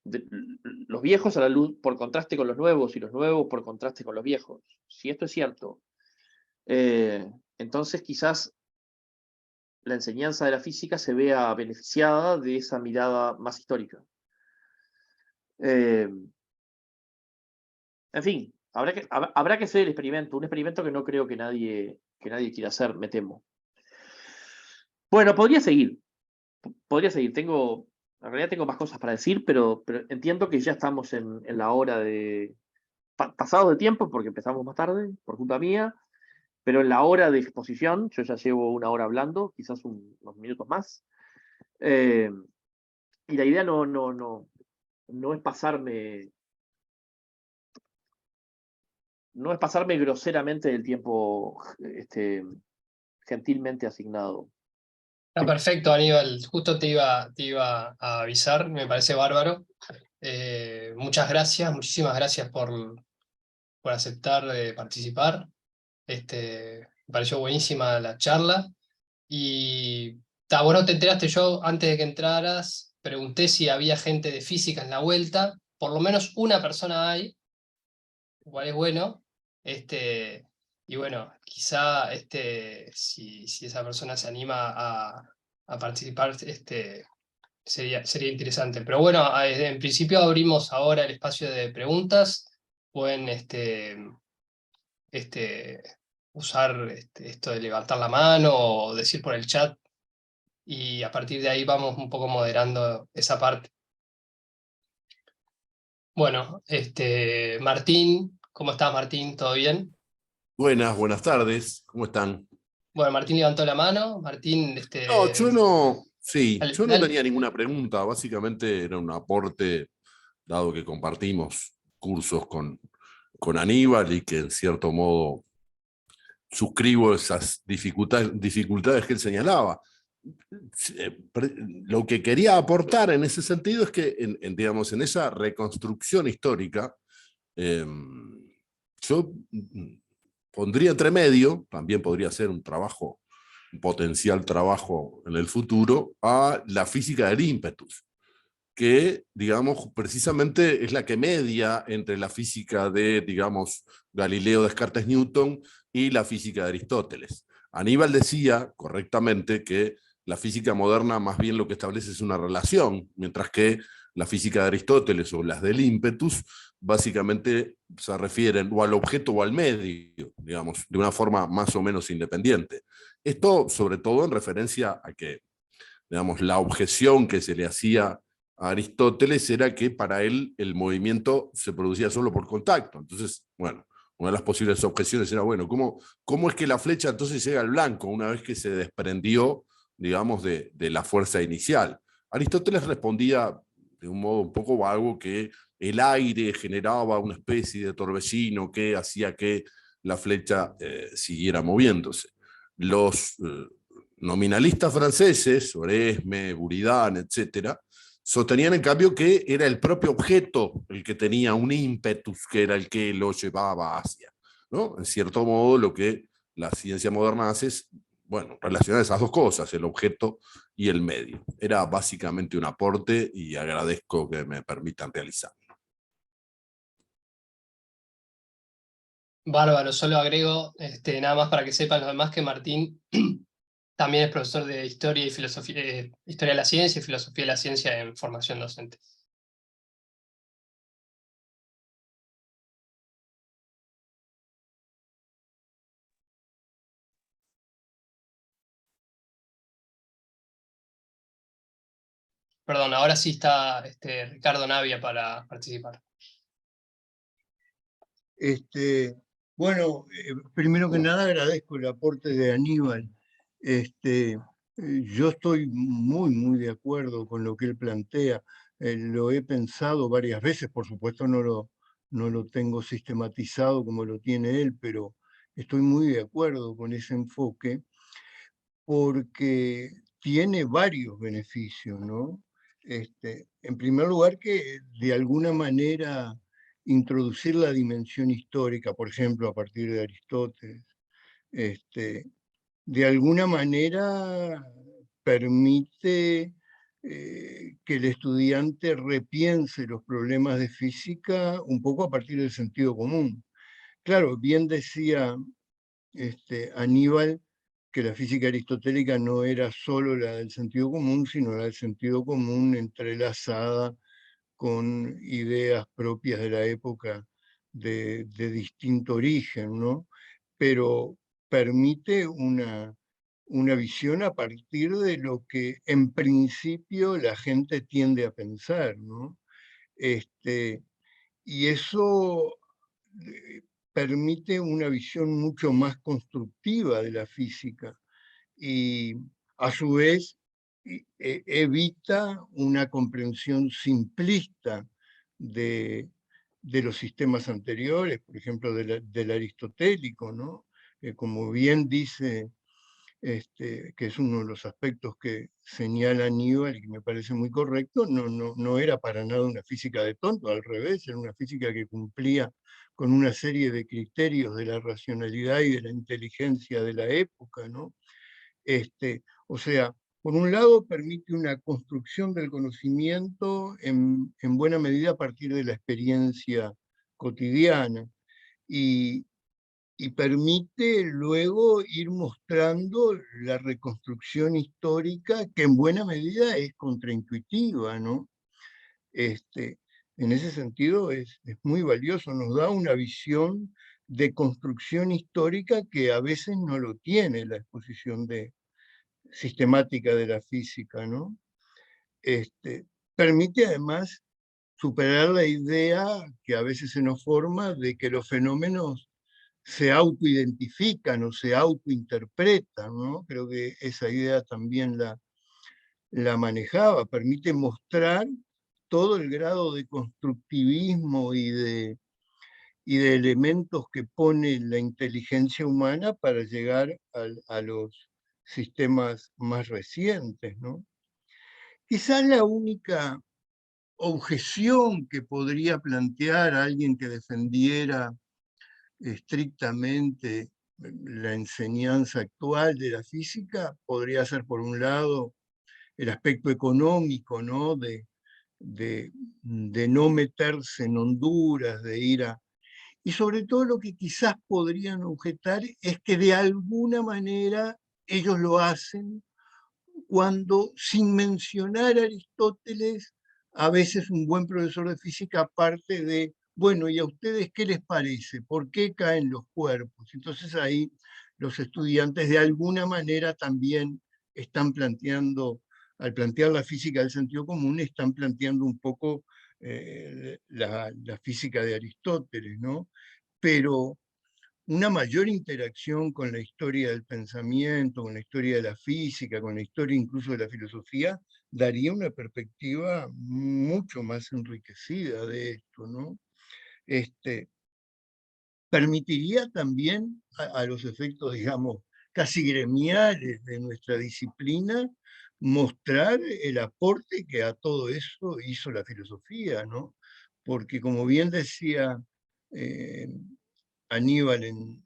los viejos a la luz por contraste con los nuevos y los nuevos por contraste con los viejos. Si esto es cierto, entonces quizás la enseñanza de la física se vea beneficiada de esa mirada más histórica. En fin, habrá que hacer el experimento, un experimento que no creo que nadie quiera hacer, me temo. Bueno, podría seguir. Tengo En realidad tengo más cosas para decir, pero entiendo que ya estamos en la hora de... pasados de tiempo, porque empezamos más tarde, por culpa mía, pero en la hora de exposición, yo ya llevo una hora hablando, quizás unos minutos más, eh, y la idea no es pasarme groseramente del tiempo gentilmente asignado. Está perfecto, Aníbal. Justo te iba a avisar, me parece bárbaro. Muchas gracias, muchísimas gracias por aceptar participar. Me pareció buenísima la charla. Y está bueno, te enteraste, yo antes de que entraras pregunté si había gente de física en la vuelta. Por lo menos una persona hay, igual es bueno. Y bueno, quizá si esa persona se anima a participar, sería interesante. Pero bueno, en principio abrimos ahora el espacio de preguntas. Pueden este, usar esto de levantar la mano o decir por el chat, y a partir de ahí vamos un poco moderando esa parte. Bueno, Martín, ¿cómo estás, Martín? ¿Todo bien? Buenas tardes, ¿cómo están? Bueno, Martín levantó la mano. Martín, No, yo no dale. tenía ninguna pregunta, básicamente era un aporte, dado que compartimos cursos con Aníbal y que en cierto modo suscribo esas dificultades que él señalaba. Lo que quería aportar en ese sentido es que, digamos, en esa reconstrucción histórica, yo pondría entre medio, también podría ser un potencial trabajo en el futuro, a la física del ímpetus, que, digamos, precisamente es la que media entre la física de, digamos, Galileo, Descartes, Newton y la física de Aristóteles. Aníbal decía correctamente que la física moderna más bien lo que establece es una relación, mientras que la física de Aristóteles o las del ímpetus básicamente se refieren o al objeto o al medio, digamos, de una forma más o menos independiente. Esto sobre todo en referencia a que, digamos, la objeción que se le hacía a Aristóteles era que para él el movimiento se producía solo por contacto. Entonces, bueno, una de las posibles objeciones era, bueno, ¿cómo es que la flecha entonces llega al blanco una vez que se desprendió, digamos, de la fuerza inicial? Aristóteles respondía de un modo un poco vago que el aire generaba una especie de torbellino que hacía que la flecha siguiera moviéndose. Los nominalistas franceses, Oresme, Buridan, etcétera, sostenían en cambio que era el propio objeto el que tenía un ímpetus, que era el que lo llevaba hacia, ¿no? En cierto modo, lo que la ciencia moderna hace es, bueno, relacionar esas dos cosas, el objeto y el medio. Era básicamente un aporte y agradezco que me permitan realizar. Bárbaro, solo agrego nada más para que sepan los demás que Martín también es profesor de historia y filosofía, historia de la ciencia y filosofía de la ciencia en formación docente. Perdón, ahora sí está Ricardo Navia para participar. Bueno, primero que nada agradezco el aporte de Aníbal. Yo estoy muy de acuerdo con lo que él plantea. Lo he pensado varias veces, por supuesto no lo tengo sistematizado como lo tiene él, pero estoy muy de acuerdo con ese enfoque porque tiene varios beneficios, ¿no? En primer lugar, que de alguna manera introducir la dimensión histórica, por ejemplo, a partir de Aristóteles, de alguna manera permite que el estudiante repiense los problemas de física un poco a partir del sentido común. Claro, bien decía Aníbal que la física aristotélica no era solo la del sentido común, sino la del sentido común entrelazada con ideas propias de la época de distinto origen, ¿no? Pero permite una visión a partir de lo que en principio la gente tiende a pensar, ¿no? Y eso permite una visión mucho más constructiva de la física y a su vez evita una comprensión simplista de, de los sistemas anteriores, por ejemplo, del aristotélico, ¿no? Como bien dice, que es uno de los aspectos que señala Aníbal y que me parece muy correcto, no era para nada una física de tonto, al revés, era una física que cumplía con una serie de criterios de la racionalidad y de la inteligencia de la época, ¿no? O sea, por un lado permite una construcción del conocimiento en buena medida a partir de la experiencia cotidiana y permite luego ir mostrando la reconstrucción histórica que en buena medida es contraintuitiva, ¿no? En ese sentido es muy valioso, nos da una visión de construcción histórica que a veces no lo tiene la exposición sistemática de la física, ¿no? Permite además superar la idea que a veces se nos forma de que los fenómenos se autoidentifican o se autointerpretan, ¿no? Creo que esa idea también la manejaba, permite mostrar todo el grado de constructivismo y de elementos que pone la inteligencia humana para llegar a los sistemas más recientes, ¿no? Quizás la única objeción que podría plantear a alguien que defendiera estrictamente la enseñanza actual de la física podría ser, por un lado, el aspecto económico, ¿no? De no meterse en Honduras, de ir a... Y sobre todo lo que quizás podrían objetar es que de alguna manera ellos lo hacen cuando, sin mencionar a Aristóteles, a veces un buen profesor de física parte de, bueno, ¿y a ustedes qué les parece? ¿Por qué caen los cuerpos? Entonces ahí los estudiantes de alguna manera también están planteando, al plantear la física del sentido común, están planteando un poco la física de Aristóteles, ¿no? Pero una mayor interacción con la historia del pensamiento, con la historia de la física, con la historia incluso de la filosofía, daría una perspectiva mucho más enriquecida de esto, ¿no? Permitiría también a los efectos, digamos, casi gremiales de nuestra disciplina, mostrar el aporte que a todo eso hizo la filosofía, ¿no? Porque como bien decía Aníbal en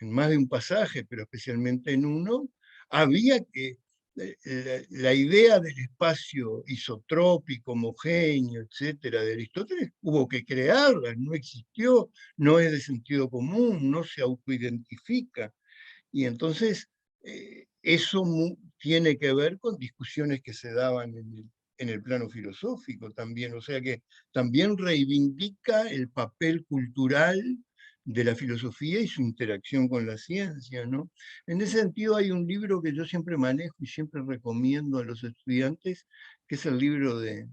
más de un pasaje, pero especialmente en uno, había que, la idea del espacio isotrópico, homogéneo, etcétera, de Aristóteles, hubo que crearla, no existió, no es de sentido común, no se autoidentifica. Y entonces eso tiene que ver con discusiones que se daban en el plano filosófico también, o sea que también reivindica el papel cultural de la filosofía y su interacción con la ciencia, ¿no? En ese sentido hay un libro que yo siempre manejo y siempre recomiendo a los estudiantes, que es el libro de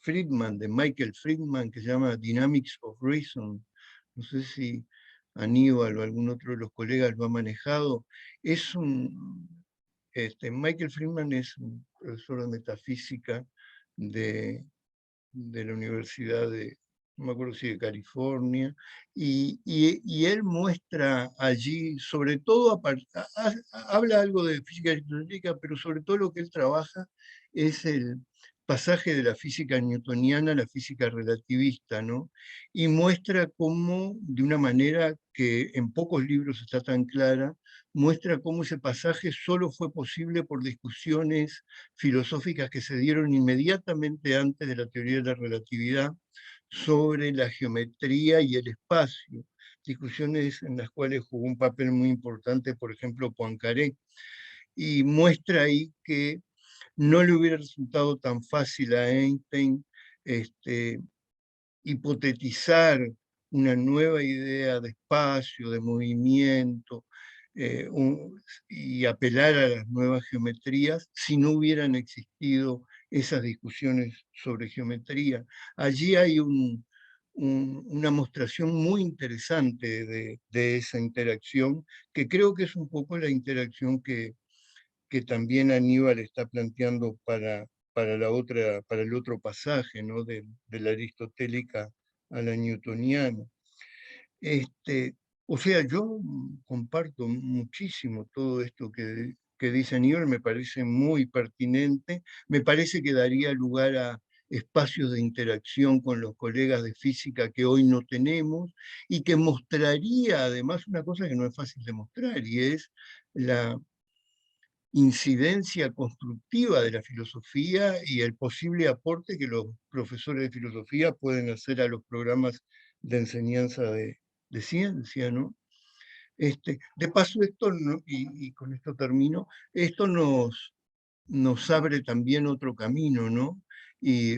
Friedman, de Michael Friedman, que se llama Dynamics of Reason. No sé si Aníbal o algún otro de los colegas lo ha manejado. Michael Friedman es un profesor de metafísica de la Universidad no me acuerdo si de California, y él muestra allí, sobre todo, habla algo de física aristotélica, pero sobre todo lo que él trabaja es el pasaje de la física newtoniana a la física relativista, ¿no? Y muestra cómo, de una manera que en pocos libros está tan clara, muestra cómo ese pasaje solo fue posible por discusiones filosóficas que se dieron inmediatamente antes de la teoría de la relatividad sobre la geometría y el espacio, discusiones en las cuales jugó un papel muy importante, por ejemplo, Poincaré, y muestra ahí que no le hubiera resultado tan fácil a Einstein hipotetizar una nueva idea de espacio, de movimiento, y apelar a las nuevas geometrías si no hubieran existido esas discusiones sobre geometría. Allí hay una mostración muy interesante de esa interacción, que creo que es un poco la interacción que también Aníbal está planteando para el otro pasaje, ¿no? de la aristotélica a la newtoniana. O sea, yo comparto muchísimo todo esto que dice Aníbal, me parece muy pertinente, me parece que daría lugar a espacios de interacción con los colegas de física que hoy no tenemos, y que mostraría además una cosa que no es fácil de mostrar, y es la incidencia constructiva de la filosofía y el posible aporte que los profesores de filosofía pueden hacer a los programas de enseñanza de ciencia, ¿no? De paso, esto, y con esto termino, esto nos abre también otro camino, ¿no?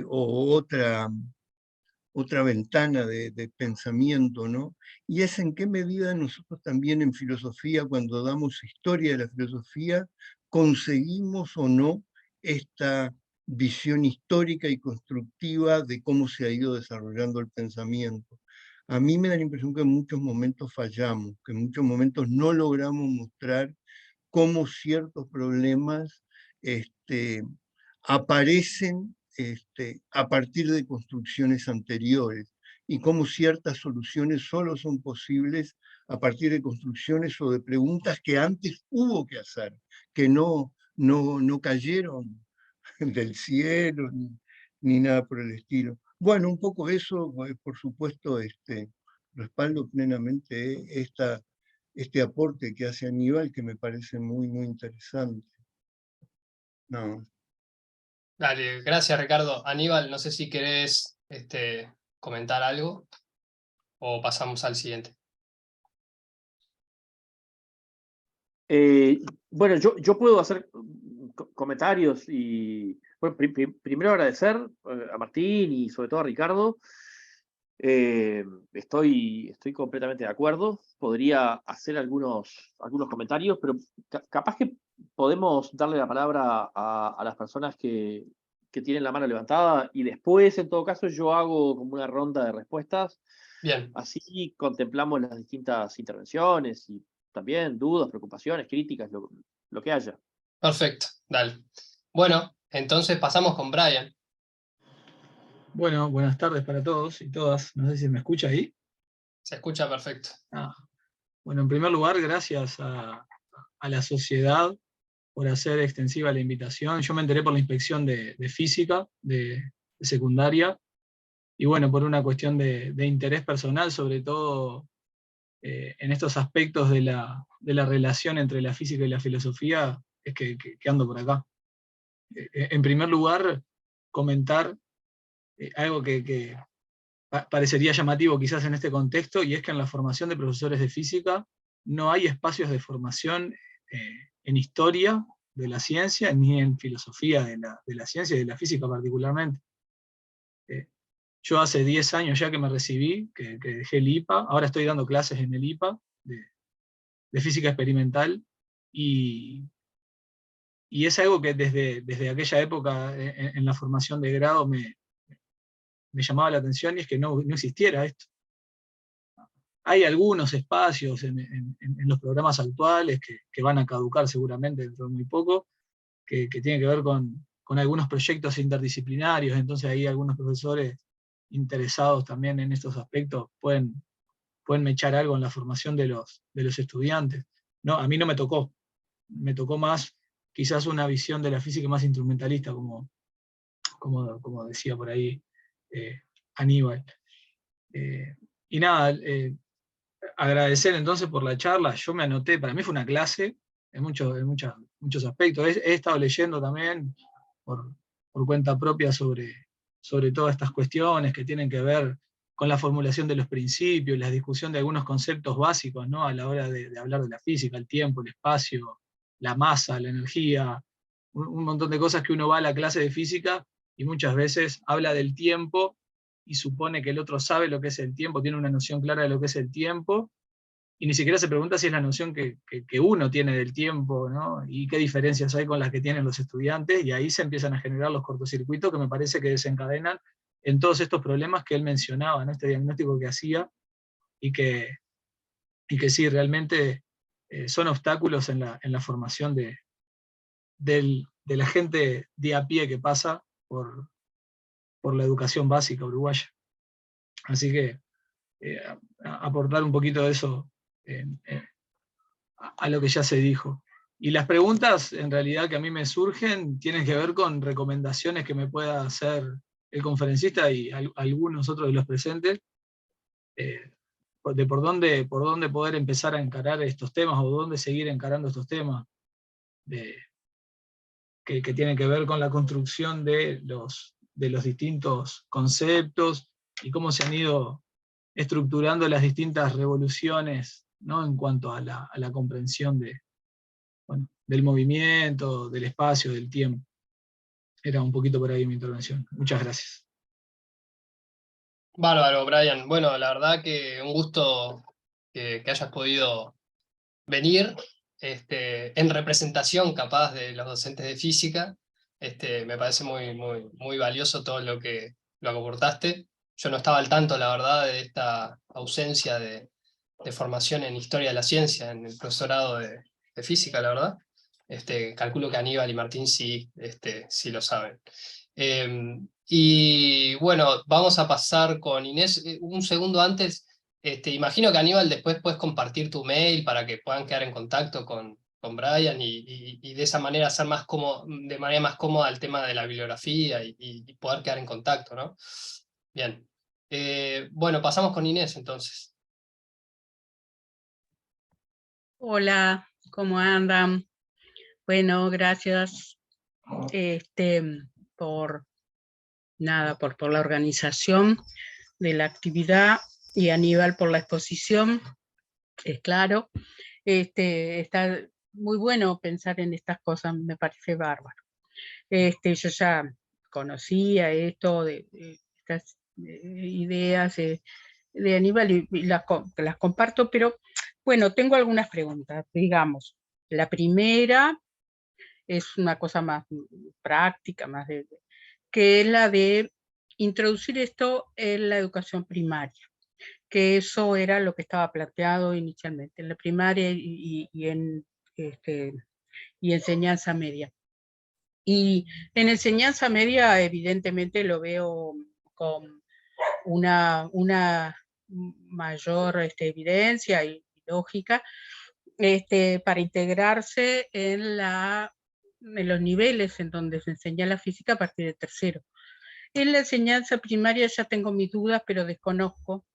O otra ventana de pensamiento, ¿no? Y es en qué medida nosotros también en filosofía, cuando damos historia de la filosofía, conseguimos o no esta visión histórica y constructiva de cómo se ha ido desarrollando el pensamiento. A mí me da la impresión que en muchos momentos fallamos, que en muchos momentos no logramos mostrar cómo ciertos problemas aparecen a partir de construcciones anteriores, y cómo ciertas soluciones solo son posibles a partir de construcciones o de preguntas que antes hubo que hacer, que no cayeron del cielo ni nada por el estilo. Bueno, un poco eso, por supuesto, respaldo plenamente este aporte que hace Aníbal, que me parece muy, muy interesante. No. Dale, gracias Ricardo. Aníbal, no sé si querés comentar algo o pasamos al siguiente. Bueno, yo puedo hacer comentarios y bueno, primero agradecer a Martín y sobre todo a Ricardo. Estoy completamente de acuerdo. Podría hacer algunos comentarios, pero capaz que podemos darle la palabra a las personas que tienen la mano levantada, y después, en todo caso, yo hago como una ronda de respuestas. Bien. Así contemplamos las distintas intervenciones y también dudas, preocupaciones, críticas, lo que haya. Perfecto, dale. Bueno, entonces pasamos con Brian. Bueno, buenas tardes para todos y todas. No sé si me escucha ahí. Se escucha perfecto. Bueno, en primer lugar, gracias a la sociedad por hacer extensiva la invitación. Yo me enteré por la inspección de física, de secundaria, y bueno, por una cuestión de interés personal, sobre todo en estos aspectos de la relación entre la física y la filosofía, es que ando por acá. En primer lugar, comentar algo que parecería llamativo quizás en este contexto, y es que en la formación de profesores de física no hay espacios de formación en historia de la ciencia, ni en filosofía de la ciencia y de la física particularmente. Yo hace 10 años ya que me recibí, que dejé el IPA, ahora estoy dando clases en el IPA de física experimental, y es algo que desde aquella época en la formación de grado me llamaba la atención, y es que no existiera esto. Hay algunos espacios en los programas actuales que van a caducar seguramente dentro de muy poco, que tienen que ver con algunos proyectos interdisciplinarios, entonces ahí algunos profesores interesados también en estos aspectos pueden mechar algo en la formación de los estudiantes. No, a mí no me tocó más quizás una visión de la física más instrumentalista, como decía por ahí Aníbal. Y nada, agradecer entonces por la charla. Yo me anoté, para mí fue una clase en muchos aspectos. He estado leyendo también por cuenta propia sobre todas estas cuestiones que tienen que ver con la formulación de los principios, la discusión de algunos conceptos básicos, ¿no? A la hora de hablar de la física, el tiempo, el espacio, la masa, la energía, un montón de cosas que uno va a la clase de física y muchas veces habla del tiempo y supone que el otro sabe lo que es el tiempo, tiene una noción clara de lo que es el tiempo, y ni siquiera se pregunta si es la noción que uno tiene del tiempo, ¿no? Y qué diferencias hay con las que tienen los estudiantes, y ahí se empiezan a generar los cortocircuitos que me parece que desencadenan en todos estos problemas que él mencionaba, ¿no? Este diagnóstico que hacía, y que sí, realmente son obstáculos en la formación de la gente de a pie que pasa por la educación básica uruguaya. Así que aportar un poquito de eso a lo que ya se dijo. Y las preguntas, en realidad, que a mí me surgen, tienen que ver con recomendaciones que me pueda hacer el conferencista y algunos otros de los presentes, de por dónde poder empezar a encarar estos temas, o dónde seguir encarando estos temas que tienen que ver con la construcción de los distintos conceptos, y cómo se han ido estructurando las distintas revoluciones, ¿no? En cuanto a la comprensión del movimiento, del espacio, del tiempo. Era un poquito por ahí mi intervención. Muchas gracias. Bárbaro, Brian. Bueno, la verdad que un gusto que hayas podido venir en representación capaz de los docentes de física. Me parece muy valioso todo lo que aportaste. Yo no estaba al tanto, la verdad, de esta ausencia de formación en historia de la ciencia en el profesorado de física, la verdad. Calculo que Aníbal y Martín sí lo saben. Y bueno, vamos a pasar con Inés. Un segundo antes, imagino que Aníbal después puedes compartir tu mail para que puedan quedar en contacto con Brian y de esa manera hacer de manera más cómoda el tema de la bibliografía y poder quedar en contacto, ¿no? Bien. Bueno, pasamos con Inés entonces. Hola, ¿cómo andan? Bueno, gracias por la organización de la actividad, y Aníbal por la exposición, es claro. Está muy bueno pensar en estas cosas, me parece bárbaro. Yo ya conocía esto de estas ideas de Aníbal, y las comparto, pero bueno, tengo algunas preguntas, digamos. La primera es una cosa más práctica, que es la de introducir esto en la educación primaria, que eso era lo que estaba planteado inicialmente, en la primaria y en enseñanza media. Y en enseñanza media, evidentemente, lo veo con una mayor evidencia y lógica para integrarse en los niveles en donde se enseña la física a partir de tercero. En la enseñanza primaria ya tengo mis dudas, pero desconozco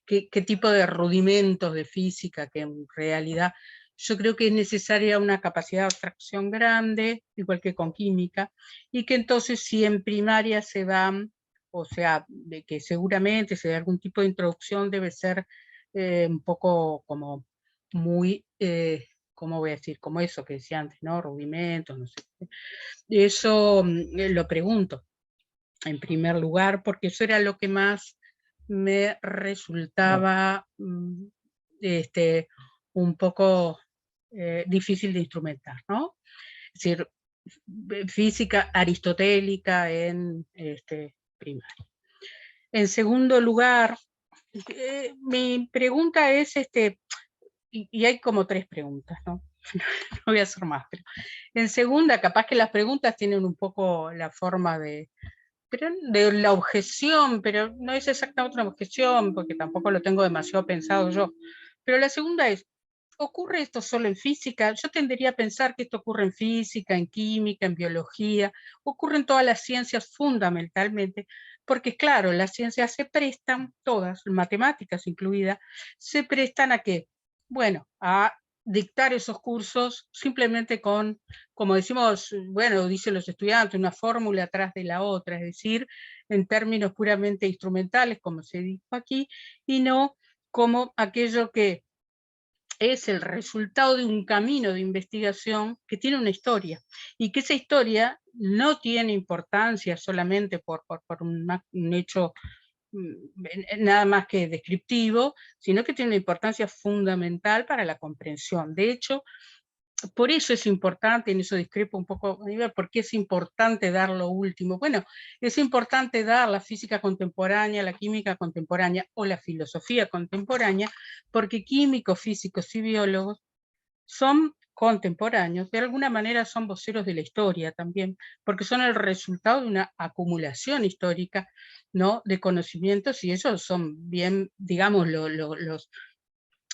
qué tipo de rudimentos de física, que en realidad yo creo que es necesaria una capacidad de abstracción grande, igual que con química, y que entonces si en primaria se van, o sea, de que seguramente si hay algún tipo de introducción debe ser un poco como muy, ¿cómo voy a decir? Como eso que decía antes, ¿no? Rudimentos, no sé. Eso lo pregunto, en primer lugar, porque eso era lo que más me resultaba un poco difícil de instrumentar, ¿no? Es decir, física aristotélica en primaria. En segundo lugar, mi pregunta es, y hay como tres preguntas, ¿no? No voy a hacer más, pero en segunda, capaz que las preguntas tienen un poco la forma de la objeción, pero no es exactamente una objeción, porque tampoco lo tengo demasiado pensado yo. Pero la segunda es, ¿ocurre esto solo en física? Yo tendería a pensar que esto ocurre en física, en química, en biología, ocurre en todas las ciencias fundamentalmente, porque claro, las ciencias se prestan, todas, matemáticas incluidas, se prestan a qué? Bueno, a dictar esos cursos simplemente con, como decimos, bueno, dicen los estudiantes, una fórmula atrás de la otra, es decir, en términos puramente instrumentales, como se dijo aquí, y no como aquello que es el resultado de un camino de investigación que tiene una historia, y que esa historia no tiene importancia solamente por un hecho nada más que descriptivo, sino que tiene una importancia fundamental para la comprensión. De hecho, por eso es importante, en eso discrepo un poco, ¿por qué es importante dar lo último? Bueno, es importante dar la física contemporánea, la química contemporánea o la filosofía contemporánea, porque químicos, físicos y biólogos son contemporáneos, de alguna manera son voceros de la historia también, porque son el resultado de una acumulación histórica, ¿no?, de conocimientos, y ellos son bien, digamos,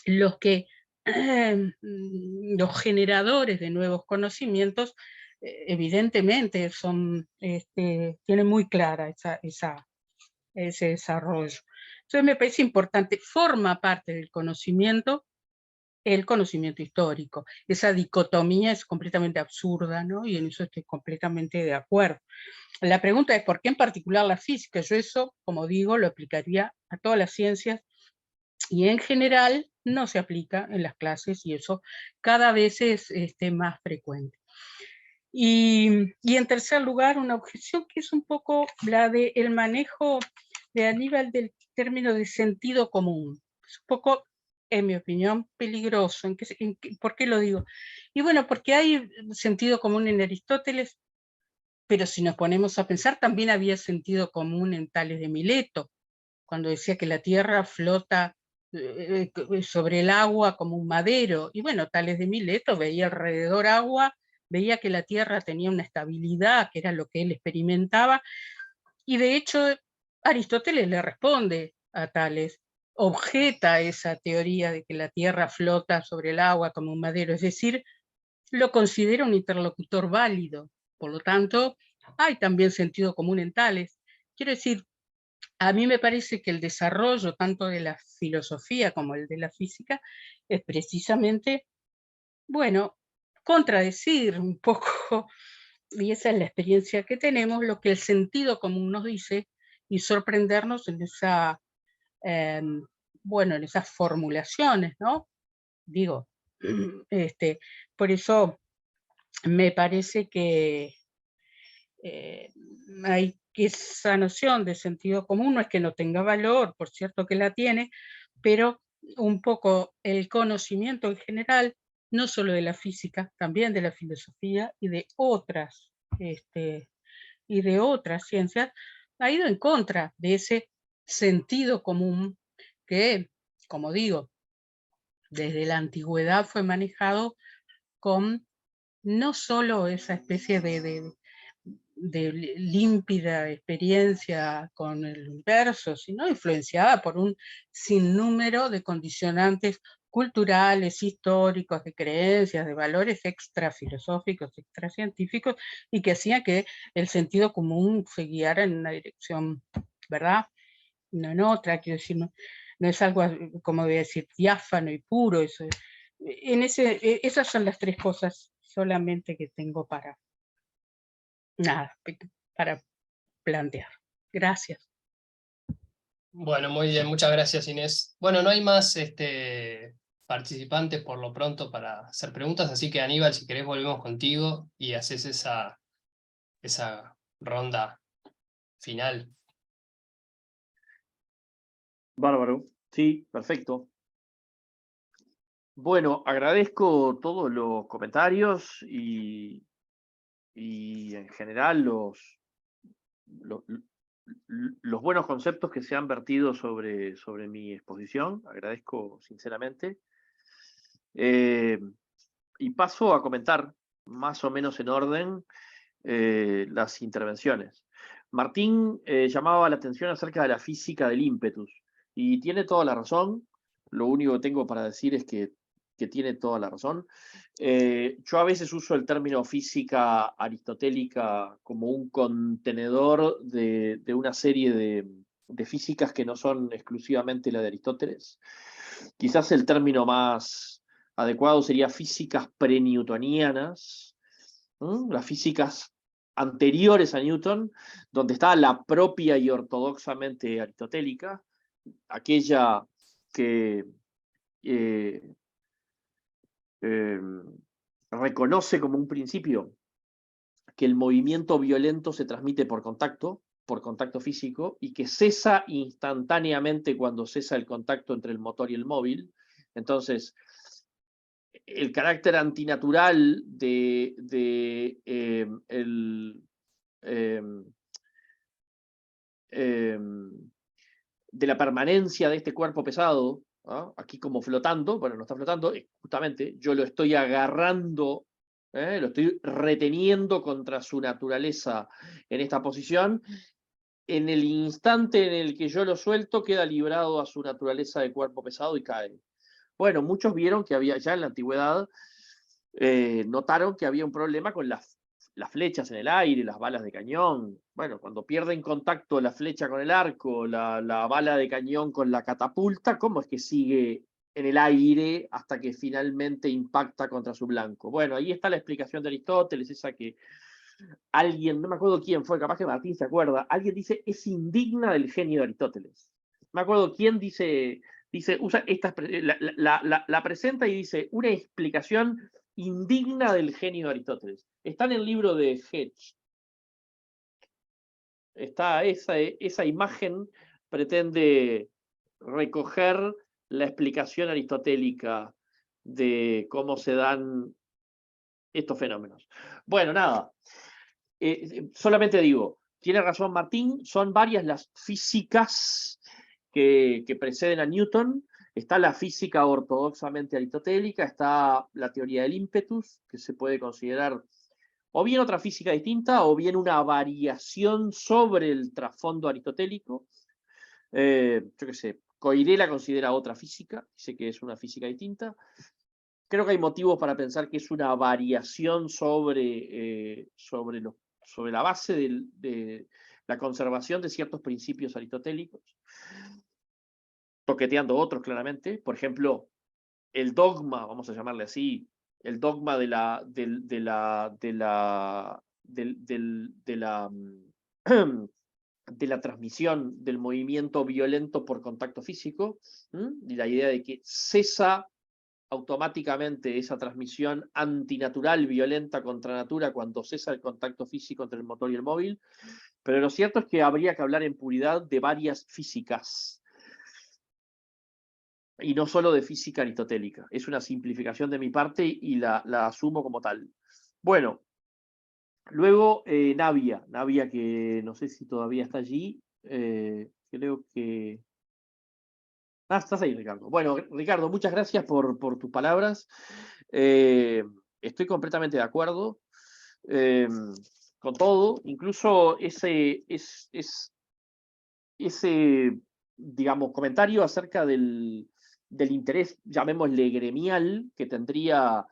los que los generadores de nuevos conocimientos, evidentemente tienen muy clara ese desarrollo. Entonces me parece importante, forma parte del conocimiento el conocimiento histórico. Esa dicotomía es completamente absurda, ¿no? Y en eso estoy completamente de acuerdo. La pregunta es, ¿por qué en particular la física? Yo eso, como digo, lo aplicaría a todas las ciencias, y en general no se aplica en las clases, y eso cada vez es más frecuente. Y en tercer lugar, una objeción que es un poco la del manejo de Aníbal del término de sentido común. Es un poco, en mi opinión, peligroso. ¿Por qué lo digo? Y bueno, porque hay sentido común en Aristóteles, pero si nos ponemos a pensar, también había sentido común en Tales de Mileto, cuando decía que la Tierra flota sobre el agua como un madero. Y bueno, Tales de Mileto veía alrededor agua, veía que la Tierra tenía una estabilidad, que era lo que él experimentaba, y de hecho Aristóteles le responde a Tales, objeta esa teoría de que la Tierra flota sobre el agua como un madero, es decir, lo considera un interlocutor válido. Por lo tanto, hay también sentido común en Tales. Quiero decir, a mí me parece que el desarrollo tanto de la filosofía como el de la física es precisamente, bueno, contradecir un poco, y esa es la experiencia que tenemos, lo que el sentido común nos dice, y sorprendernos en bueno, en esas formulaciones, ¿no? Digo, por eso me parece que hay que esa noción de sentido común no es que no tenga valor, por cierto que la tiene, pero un poco el conocimiento en general, no solo de la física, también de la filosofía y de otras ciencias, ha ido en contra de ese sentido común que, como digo, desde la antigüedad fue manejado con no solo esa especie de límpida experiencia con el universo, sino influenciada por un sinnúmero de condicionantes culturales, históricos, de creencias, de valores extrafilosóficos, extracientíficos, y que hacían que el sentido común se guiara en una dirección, ¿verdad?, no en otra. Quiero decir, no es algo, como voy a decir, diáfano y puro. Esas son las tres cosas solamente que tengo para plantear. Gracias. Bueno, muy bien, muchas gracias, Inés. Bueno, no hay más participantes por lo pronto para hacer preguntas, así que Aníbal, si querés volvemos contigo y haces esa ronda final. Bárbaro, sí, perfecto. Bueno, agradezco todos los comentarios y en general los buenos conceptos que se han vertido sobre mi exposición. Agradezco sinceramente. Y paso a comentar, más o menos en orden, las intervenciones. Martín llamaba la atención acerca de la física del ímpetus, y tiene toda la razón. Lo único que tengo para decir es que tiene toda la razón. Yo a veces uso el término física aristotélica como un contenedor de una serie de físicas que no son exclusivamente la de Aristóteles. Quizás el término más adecuado sería físicas pre-newtonianas, las físicas anteriores a Newton, donde está la propia y ortodoxamente aristotélica, aquella que reconoce como un principio que el movimiento violento se transmite por contacto, por contacto físico y que cesa instantáneamente cuando cesa el contacto entre el motor y el móvil. Entonces, el carácter antinatural de la permanencia de este cuerpo pesado, ¿no? Aquí como flotando, bueno, no está flotando, justamente yo lo estoy agarrando, lo estoy reteniendo contra su naturaleza en esta posición. En el instante en el que yo lo suelto, queda librado a su naturaleza de cuerpo pesado y cae. Bueno, muchos vieron que había, ya en la antigüedad, notaron que había un problema con las flechas en el aire, las balas de cañón. Bueno, cuando pierden contacto la flecha con el arco, la bala de cañón con la catapulta, ¿cómo es que sigue en el aire hasta que finalmente impacta contra su blanco? Bueno, ahí está la explicación de Aristóteles, esa que alguien, no me acuerdo quién fue, capaz que Martín se acuerda, alguien dice, es indigna del genio de Aristóteles. No me acuerdo quién dice usa esta, la presenta y dice, una explicación indigna del genio de Aristóteles. Está en el libro de Hedge. Está esa imagen, pretende recoger la explicación aristotélica de cómo se dan estos fenómenos. Bueno, nada. Solamente digo, tiene razón Martín, son varias las físicas que preceden a Newton. Está la física ortodoxamente aristotélica, está la teoría del ímpetus, que se puede considerar o bien otra física distinta, o bien una variación sobre el trasfondo aristotélico. Yo qué sé, Coiré la considera otra física, dice que es una física distinta. Creo que hay motivos para pensar que es una variación sobre la base de la conservación de ciertos principios aristotélicos, toqueteando otros claramente. Por ejemplo, el dogma, vamos a llamarle así, el dogma de la transmisión del movimiento violento por contacto físico, y la idea de que cesa automáticamente esa transmisión antinatural, violenta contra natura, cuando cesa el contacto físico entre el motor y el móvil. Pero lo cierto es que habría que hablar en puridad de varias físicas, y no solo de física aristotélica. Es una simplificación de mi parte y la asumo como tal. Bueno, luego Navia, que no sé si todavía está allí, creo que... Ah, estás ahí, Ricardo. Bueno, Ricardo, muchas gracias por tus palabras. Estoy completamente de acuerdo con todo, incluso ese, digamos, comentario acerca del interés, llamémosle gremial, que tendría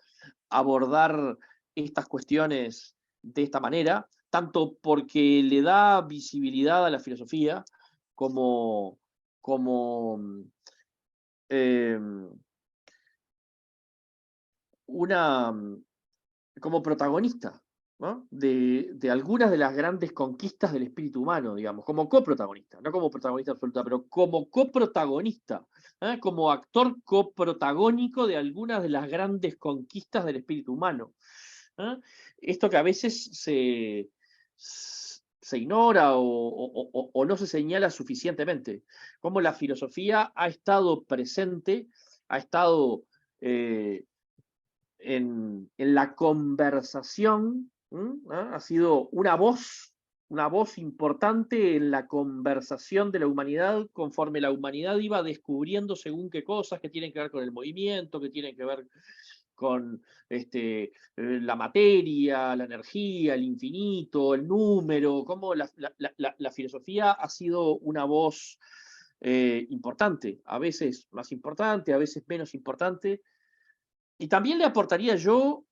abordar estas cuestiones de esta manera, tanto porque le da visibilidad a la filosofía como como protagonista, ¿no? de algunas de las grandes conquistas del espíritu humano, digamos, como coprotagonista, no como protagonista absoluta, pero como coprotagonista, como actor coprotagónico de algunas de las grandes conquistas del espíritu humano. Esto que a veces se ignora o no se señala suficientemente, como la filosofía ha estado presente, ha estado en la conversación, ha sido una voz importante en la conversación de la humanidad, conforme la humanidad iba descubriendo según qué cosas que tienen que ver con el movimiento, que tienen que ver con la materia, la energía, el infinito, el número, cómo la filosofía ha sido una voz importante, a veces más importante, a veces menos importante. Y también le aportaría yo,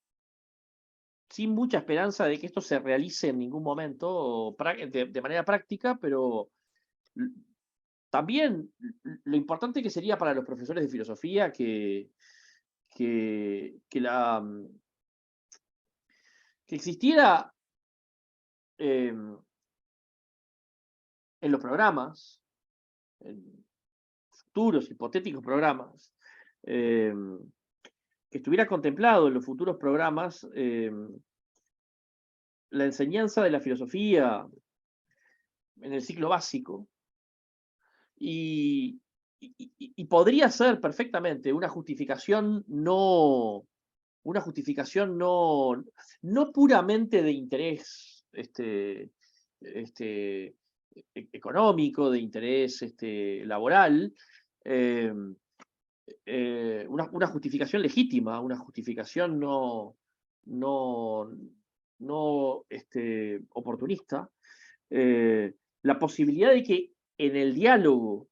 sin mucha esperanza de que esto se realice en ningún momento de manera práctica, pero también lo importante que sería para los profesores de filosofía que existiera en los programas, en futuros hipotéticos programas, que estuviera contemplado en los futuros programas la enseñanza de la filosofía en el ciclo básico, y podría ser perfectamente una justificación no puramente de interés económico, de interés laboral, una justificación legítima, una justificación no oportunista, la posibilidad de que en el diálogo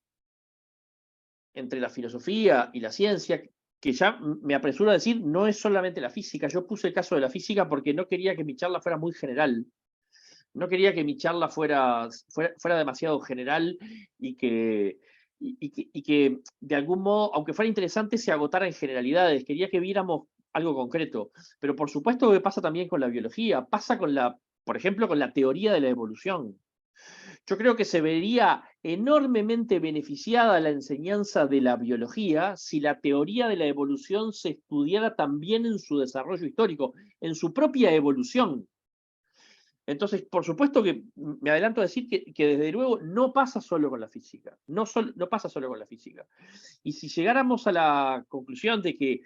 entre la filosofía y la ciencia, que ya me apresuro a decir, no es solamente la física. Yo puse el caso de la física porque no quería que mi charla fuera muy general. No quería que mi charla fuera demasiado general y que de algún modo, aunque fuera interesante, se agotara en generalidades. Quería que viéramos algo concreto. Pero por supuesto que pasa también con la biología. Pasa por ejemplo, con la teoría de la evolución. Yo creo que se vería enormemente beneficiada la enseñanza de la biología si la teoría de la evolución se estudiara también en su desarrollo histórico, en su propia evolución. Entonces, por supuesto que me adelanto a decir que desde luego no pasa solo con la física, no pasa solo con la física. Y si llegáramos a la conclusión de que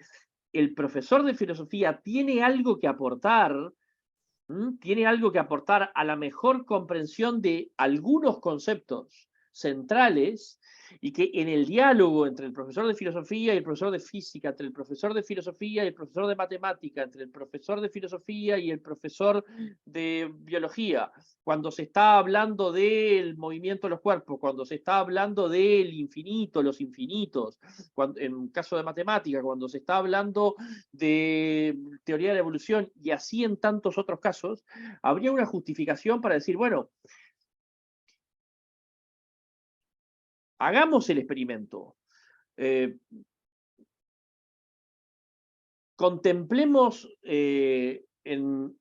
el profesor de filosofía tiene algo que aportar, a la mejor comprensión de algunos conceptos centrales, y que en el diálogo entre el profesor de filosofía y el profesor de física, entre el profesor de filosofía y el profesor de matemática, entre el profesor de filosofía y el profesor de biología, cuando se está hablando del movimiento de los cuerpos, cuando se está hablando del infinito, los infinitos, en caso de matemática, cuando se está hablando de teoría de la evolución, y así en tantos otros casos, habría una justificación para decir, bueno, hagamos el experimento. Contemplemos en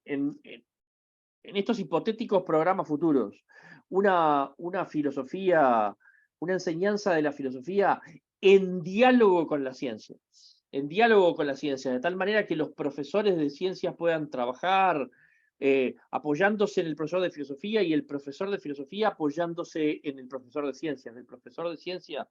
estos hipotéticos programas futuros una filosofía, una enseñanza de la filosofía en diálogo con la ciencia. En diálogo con la ciencia, de tal manera que los profesores de ciencias puedan trabajar apoyándose en el profesor de filosofía y el profesor de filosofía apoyándose en el profesor de ciencias. El profesor de ciencia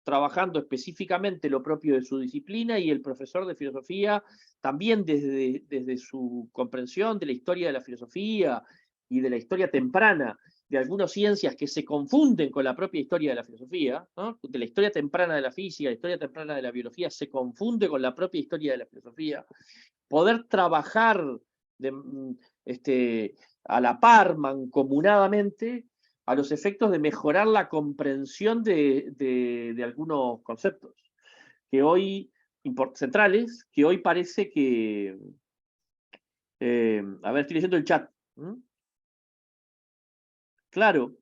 trabajando específicamente lo propio de su disciplina y el profesor de filosofía también desde su comprensión de la historia de la filosofía y de la historia temprana de algunas ciencias que se confunden con la propia historia de la filosofía, ¿no? De la historia temprana de la física, la historia temprana de la biología se confunde con la propia historia de la filosofía. Poder trabajar a la par, mancomunadamente, a los efectos de mejorar la comprensión de algunos conceptos que hoy, centrales, que hoy parece que... a ver, estoy leyendo el chat. Claro.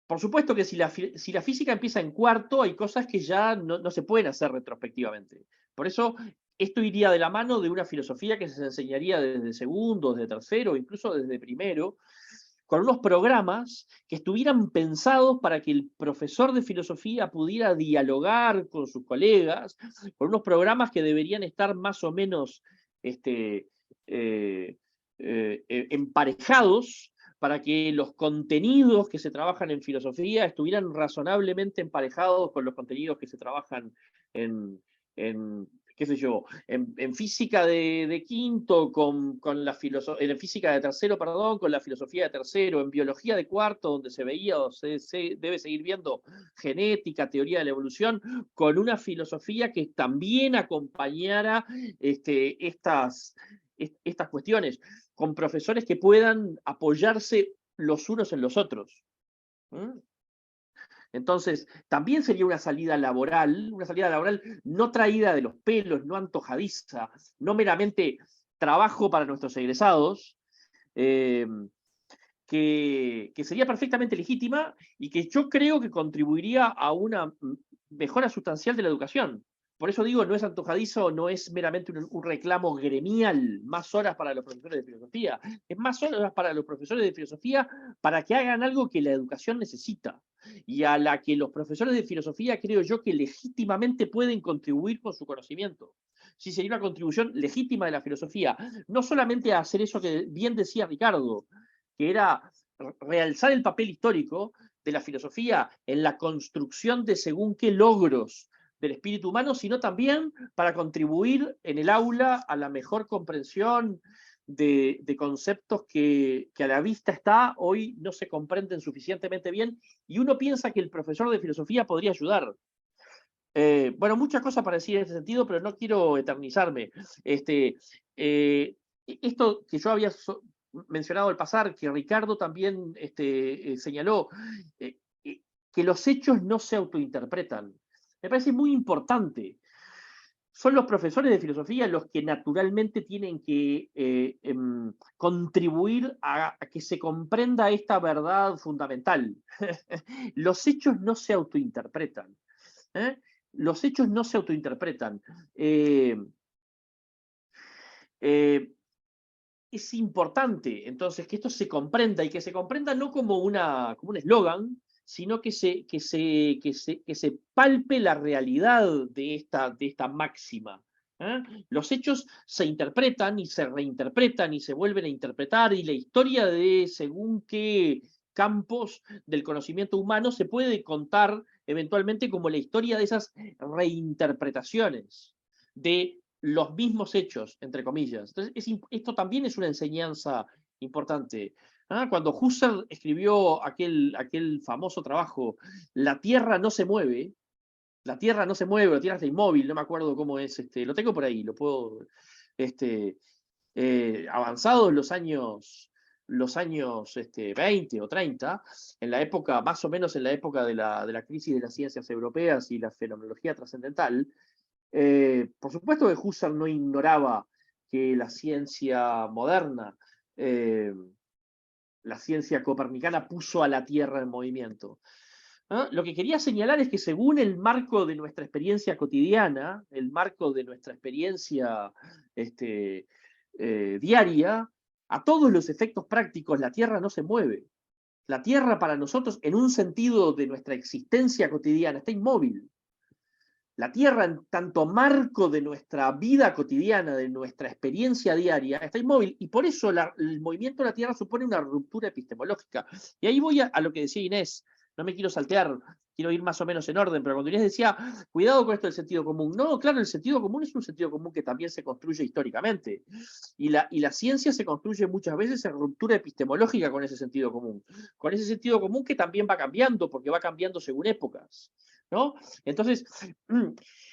Por supuesto que si la física empieza en cuarto, hay cosas que ya no se pueden hacer retrospectivamente. Por eso, esto iría de la mano de una filosofía que se enseñaría desde segundo, desde tercero, incluso desde primero, con unos programas que estuvieran pensados para que el profesor de filosofía pudiera dialogar con sus colegas, con unos programas que deberían estar más o menos emparejados, para que los contenidos que se trabajan en filosofía estuvieran razonablemente emparejados con los contenidos que se trabajan en qué sé yo, en física de quinto, en física de tercero, perdón, con la filosofía de tercero, en biología de cuarto, donde se veía o se debe seguir viendo genética, teoría de la evolución, con una filosofía que también acompañara estas cuestiones, con profesores que puedan apoyarse los unos en los otros. Entonces, también sería una salida laboral no traída de los pelos, no antojadiza, no meramente trabajo para nuestros egresados, que sería perfectamente legítima y que yo creo que contribuiría a una mejora sustancial de la educación. Por eso digo, no es antojadizo, no es meramente un reclamo gremial, más horas para los profesores de filosofía, es más horas para los profesores de filosofía para que hagan algo que la educación necesita y a la que los profesores de filosofía creo yo que legítimamente pueden contribuir con su conocimiento. Sí, sería una contribución legítima de la filosofía, no solamente a hacer eso que bien decía Ricardo, que era realzar el papel histórico de la filosofía en la construcción de según qué logros del espíritu humano, sino también para contribuir en el aula a la mejor comprensión de conceptos que a la vista está, hoy no se comprenden suficientemente bien, y uno piensa que el profesor de filosofía podría ayudar. Bueno, muchas cosas para decir en ese sentido, pero no quiero eternizarme. Esto que yo había mencionado al pasar, que Ricardo también señaló, que los hechos no se autointerpretan. Me parece muy importante. Son los profesores de filosofía los que naturalmente tienen que contribuir a que se comprenda esta verdad fundamental. Los hechos no se autointerpretan. Los hechos no se autointerpretan. Es importante, entonces, que esto se comprenda, y que se comprenda no como un eslogan, sino que se palpe la realidad de esta máxima. Los hechos se interpretan y se reinterpretan y se vuelven a interpretar, y la historia de según qué campos del conocimiento humano se puede contar eventualmente como la historia de esas reinterpretaciones de los mismos hechos, entre comillas. Entonces, esto también es una enseñanza importante. Cuando Husserl escribió aquel famoso trabajo, La Tierra no se mueve, la Tierra no se mueve, la Tierra está inmóvil, no me acuerdo cómo es, lo tengo por ahí, lo puedo, avanzados los años 20 o 30, en la época, más o menos en la época de la crisis de las ciencias europeas y la fenomenología trascendental, por supuesto que Husserl no ignoraba que la ciencia moderna, la ciencia copernicana, puso a la Tierra en movimiento. Lo que quería señalar es que según el marco de nuestra experiencia cotidiana, el marco de nuestra experiencia diaria, a todos los efectos prácticos la Tierra no se mueve. La Tierra para nosotros, en un sentido de nuestra existencia cotidiana, está inmóvil. La Tierra, en tanto marco de nuestra vida cotidiana, de nuestra experiencia diaria, está inmóvil, y por eso el movimiento de la Tierra supone una ruptura epistemológica. Y ahí voy a lo que decía Inés, no me quiero saltear, quiero ir más o menos en orden, pero cuando Inés decía, cuidado con esto del sentido común. No, claro, el sentido común es un sentido común que también se construye históricamente, y la ciencia se construye muchas veces en ruptura epistemológica con ese sentido común que también va cambiando, porque va cambiando según épocas, ¿no? Entonces,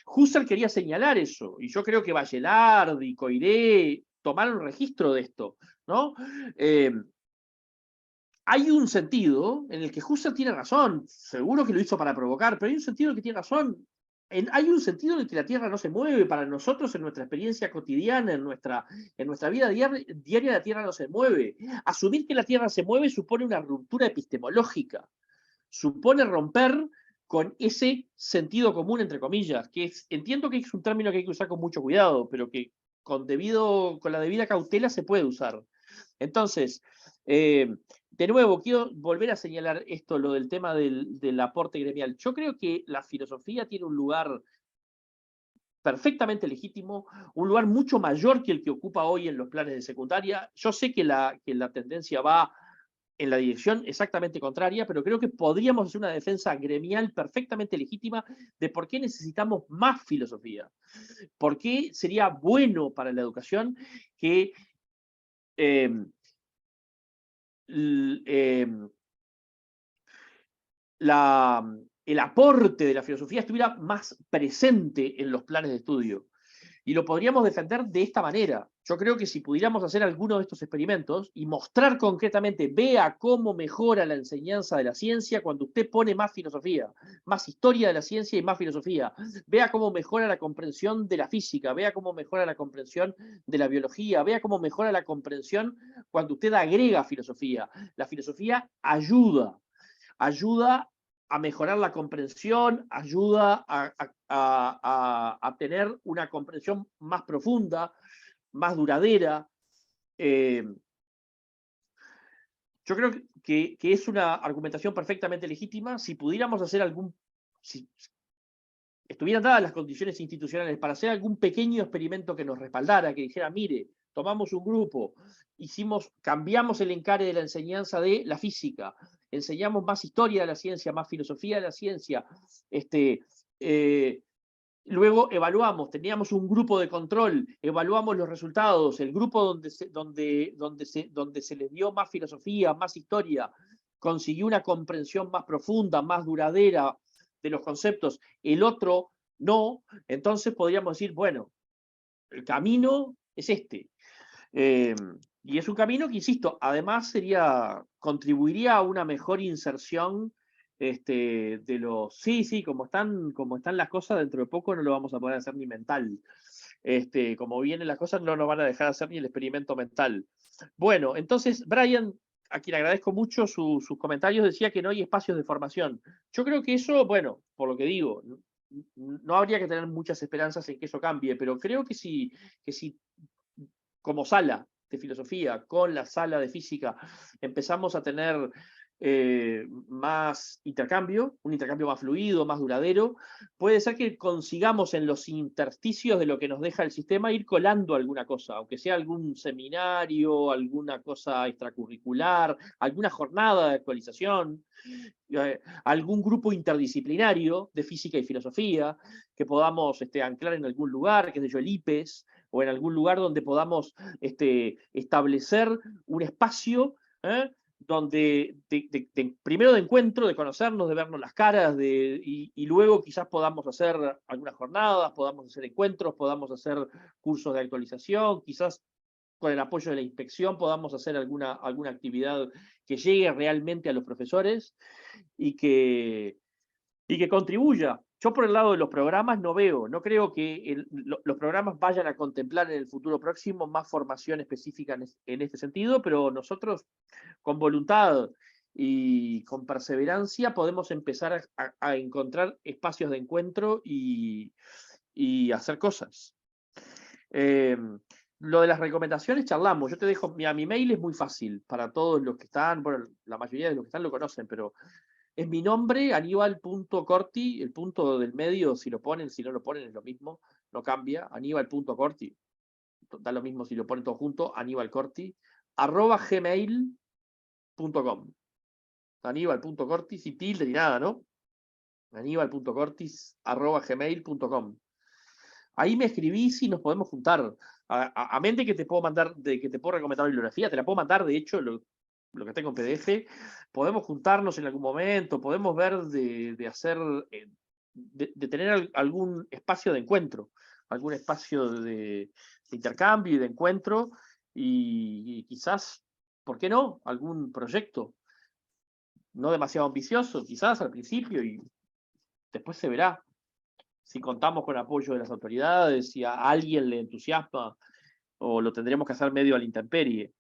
Husserl quería señalar eso, y yo creo que Bachelard y Coiré tomaron registro de esto, ¿no? Hay un sentido en el que Husserl tiene razón, seguro que lo hizo para provocar, pero hay un sentido en el que tiene razón. Hay un sentido en el que la Tierra no se mueve. Para nosotros, en nuestra experiencia cotidiana, en nuestra vida diaria, la Tierra no se mueve. Asumir que la Tierra se mueve supone una ruptura epistemológica, supone romper con ese sentido común, entre comillas, que entiendo que es un término que hay que usar con mucho cuidado, pero que con la debida cautela se puede usar. Entonces, de nuevo, quiero volver a señalar esto, lo del tema del aporte gremial. Yo creo que la filosofía tiene un lugar perfectamente legítimo, un lugar mucho mayor que el que ocupa hoy en los planes de secundaria. Yo sé que la tendencia va en la dirección exactamente contraria, pero creo que podríamos hacer una defensa gremial perfectamente legítima de por qué necesitamos más filosofía, por qué sería bueno para la educación que el aporte de la filosofía estuviera más presente en los planes de estudio. Y lo podríamos defender de esta manera. Yo creo que si pudiéramos hacer alguno de estos experimentos y mostrar concretamente, vea cómo mejora la enseñanza de la ciencia cuando usted pone más filosofía, más historia de la ciencia y más filosofía. Vea cómo mejora la comprensión de la física, vea cómo mejora la comprensión de la biología, vea cómo mejora la comprensión cuando usted agrega filosofía. La filosofía ayuda a mejorar la comprensión, ayuda a tener una comprensión más profunda, más duradera. Yo creo que es una argumentación perfectamente legítima. Si pudiéramos hacer si estuvieran dadas las condiciones institucionales para hacer algún pequeño experimento que nos respaldara, que dijera, mire, tomamos un grupo, cambiamos el encare de la enseñanza de la física, enseñamos más historia de la ciencia, más filosofía de la ciencia, luego evaluamos, teníamos un grupo de control, evaluamos los resultados, el grupo donde se les dio más filosofía, más historia, consiguió una comprensión más profunda, más duradera de los conceptos, el otro no, entonces podríamos decir, bueno, el camino es este. Y es un camino que, insisto, además contribuiría a una mejor inserción de los... Sí, como están las cosas, dentro de poco no lo vamos a poder hacer ni mental. Como vienen las cosas, no nos van a dejar hacer ni el experimento mental. Bueno, entonces, Brian, a quien agradezco mucho sus comentarios, decía que no hay espacios de formación. Yo creo que eso, bueno, por lo que digo, no habría que tener muchas esperanzas en que eso cambie, pero creo que si como sala de filosofía, con la sala de física, empezamos a tener más intercambio, un intercambio más fluido, más duradero, puede ser que consigamos en los intersticios de lo que nos deja el sistema ir colando alguna cosa, aunque sea algún seminario, alguna cosa extracurricular, alguna jornada de actualización, algún grupo interdisciplinario de física y filosofía que podamos anclar en algún lugar, qué sé yo, el IPES, o en algún lugar donde podamos establecer un espacio donde primero de encuentro, de conocernos, de vernos las caras, y luego quizás podamos hacer algunas jornadas, podamos hacer encuentros, podamos hacer cursos de actualización, quizás con el apoyo de la inspección podamos hacer alguna actividad que llegue realmente a los profesores y que contribuya. Yo por el lado de los programas no creo que los programas vayan a contemplar en el futuro próximo más formación específica en este sentido, pero nosotros con voluntad y con perseverancia podemos empezar a encontrar espacios de encuentro y hacer cosas. Lo de las recomendaciones charlamos, yo te dejo, mi mail es muy fácil para todos los que están, bueno, la mayoría de los que están lo conocen, pero es mi nombre, Aníbal.corti, el punto del medio, si lo ponen, si no lo ponen es lo mismo, no cambia, Aníbal.corti, da lo mismo si lo ponen todo junto, Aníbal Corti, @gmail.com. Aníbal.corti, sin tilde ni nada, ¿no? Aníbal.cortis @gmail.com. Ahí me escribís y nos podemos juntar. A mente que te puedo mandar, que te puedo recomendar bibliografía, te la puedo mandar, de hecho, lo que tengo en PDF, podemos juntarnos en algún momento, podemos ver de hacer, de tener algún espacio de encuentro, algún espacio de intercambio y de encuentro, y quizás, ¿por qué no? Algún proyecto, no demasiado ambicioso, quizás al principio, y después se verá. Si contamos con apoyo de las autoridades, si a alguien le entusiasma, o lo tendremos que hacer medio a la intemperie.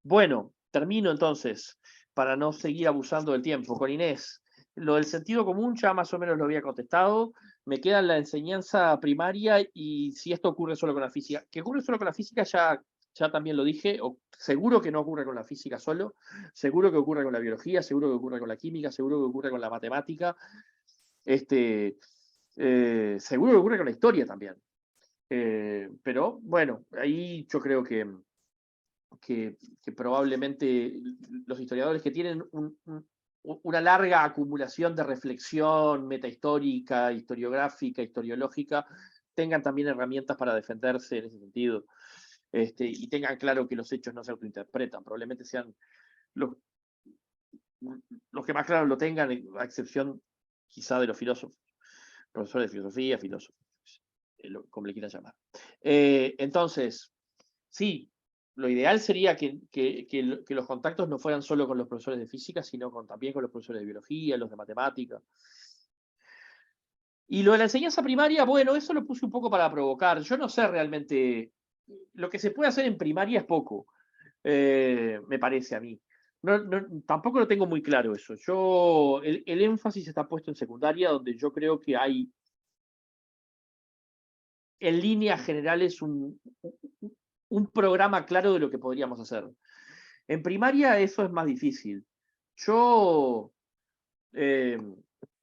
Bueno, termino entonces, para no seguir abusando del tiempo, con Inés. Lo del sentido común ya más o menos lo había contestado. Me queda la enseñanza primaria y si esto ocurre solo con la física. Que ocurre solo con la física ya también lo dije, seguro que no ocurre con la física solo, seguro que ocurre con la biología, seguro que ocurre con la química, seguro que ocurre con la matemática, seguro que ocurre con la historia también. Pero bueno, ahí yo creo que probablemente los historiadores que tienen una larga acumulación de reflexión metahistórica, historiográfica, historiológica, tengan también herramientas para defenderse en ese sentido, y tengan claro que los hechos no se autointerpretan, probablemente sean los que más claro lo tengan, a excepción quizá de los filósofos, profesores de filosofía, filósofos, como le quieran llamar. Entonces, sí, lo ideal sería que los contactos no fueran solo con los profesores de física, sino también con los profesores de biología, los de matemática. Y lo de la enseñanza primaria, bueno, eso lo puse un poco para provocar. Yo no sé realmente, lo que se puede hacer en primaria es poco, me parece a mí. Tampoco lo tengo muy claro eso. El énfasis está puesto en secundaria, donde yo creo que hay, en líneas generales, un programa claro de lo que podríamos hacer. En primaria eso es más difícil. Yo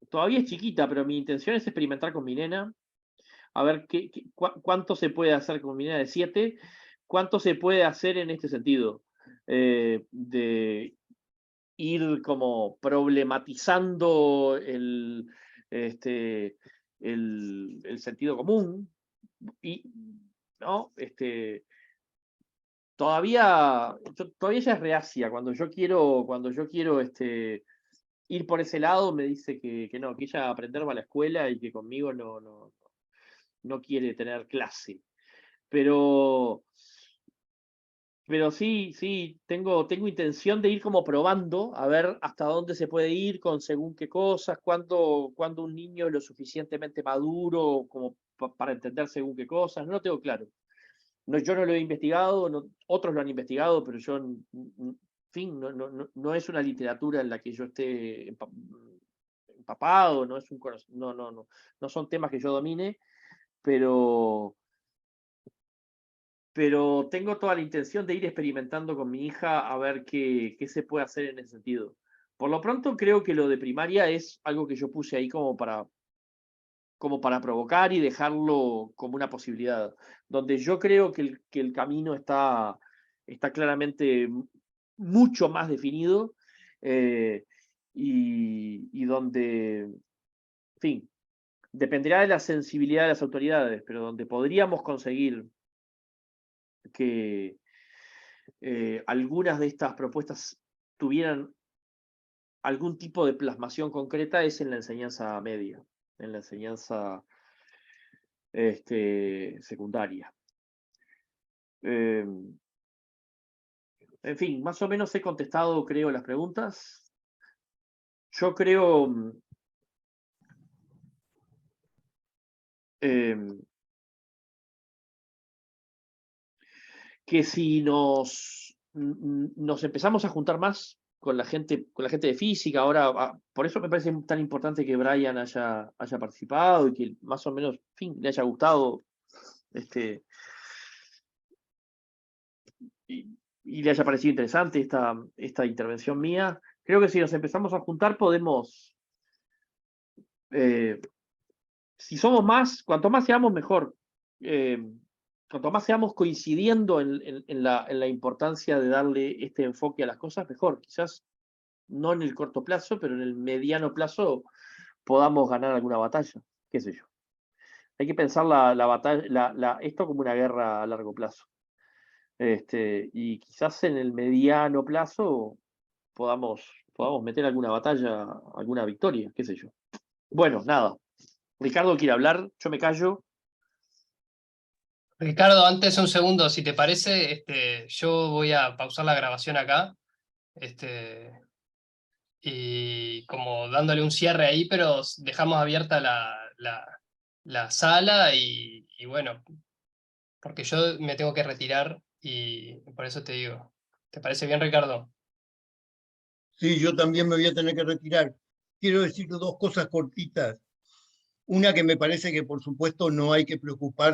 todavía es chiquita, pero mi intención es experimentar con mi nena, a ver cuánto se puede hacer con mi nena de 7, cuánto se puede hacer en este sentido, de ir como problematizando el sentido común, y, ¿no? Todavía ella es reacia. Cuando yo quiero ir por ese lado, me dice que no, que ella aprender va a la escuela y que conmigo no quiere tener clase. Pero sí, tengo intención de ir como probando, a ver hasta dónde se puede ir con según qué cosas, cuándo un niño es lo suficientemente maduro como para entender según qué cosas. No lo tengo claro. No, yo no lo he investigado, otros lo han investigado, pero yo, en fin, no es una literatura en la que yo esté empapado, no son temas que yo domine, pero tengo toda la intención de ir experimentando con mi hija a ver qué se puede hacer en ese sentido. Por lo pronto creo que lo de primaria es algo que yo puse ahí como para provocar y dejarlo como una posibilidad, donde yo creo que el camino está claramente mucho más definido, y donde, en fin, dependerá de la sensibilidad de las autoridades, pero donde podríamos conseguir que algunas de estas propuestas tuvieran algún tipo de plasmación concreta es en la enseñanza media, en la enseñanza secundaria. En fin, más o menos he contestado, creo, las preguntas. Yo creo que si nos empezamos a juntar más con la gente de física, ahora, por eso me parece tan importante que Brian haya participado y que más o menos, en fin, le haya gustado y le haya parecido interesante esta intervención mía. Creo que si nos empezamos a juntar podemos, si somos más, cuanto más seamos, mejor. Cuanto más seamos coincidiendo en la importancia de darle este enfoque a las cosas, mejor. Quizás no en el corto plazo, pero en el mediano plazo podamos ganar alguna batalla, qué sé yo. Hay que pensar la batalla, esto como una guerra a largo plazo. Y quizás en el mediano plazo podamos meter alguna batalla, alguna victoria, qué sé yo. Bueno, nada. Ricardo quiere hablar, yo me callo. Ricardo, antes un segundo, si te parece, yo voy a pausar la grabación acá, y como dándole un cierre ahí, pero dejamos abierta la sala y bueno, porque yo me tengo que retirar y por eso te digo. ¿Te parece bien, Ricardo? Sí, yo también me voy a tener que retirar. Quiero decir dos cosas cortitas. Una, que me parece que por supuesto no hay que preocuparse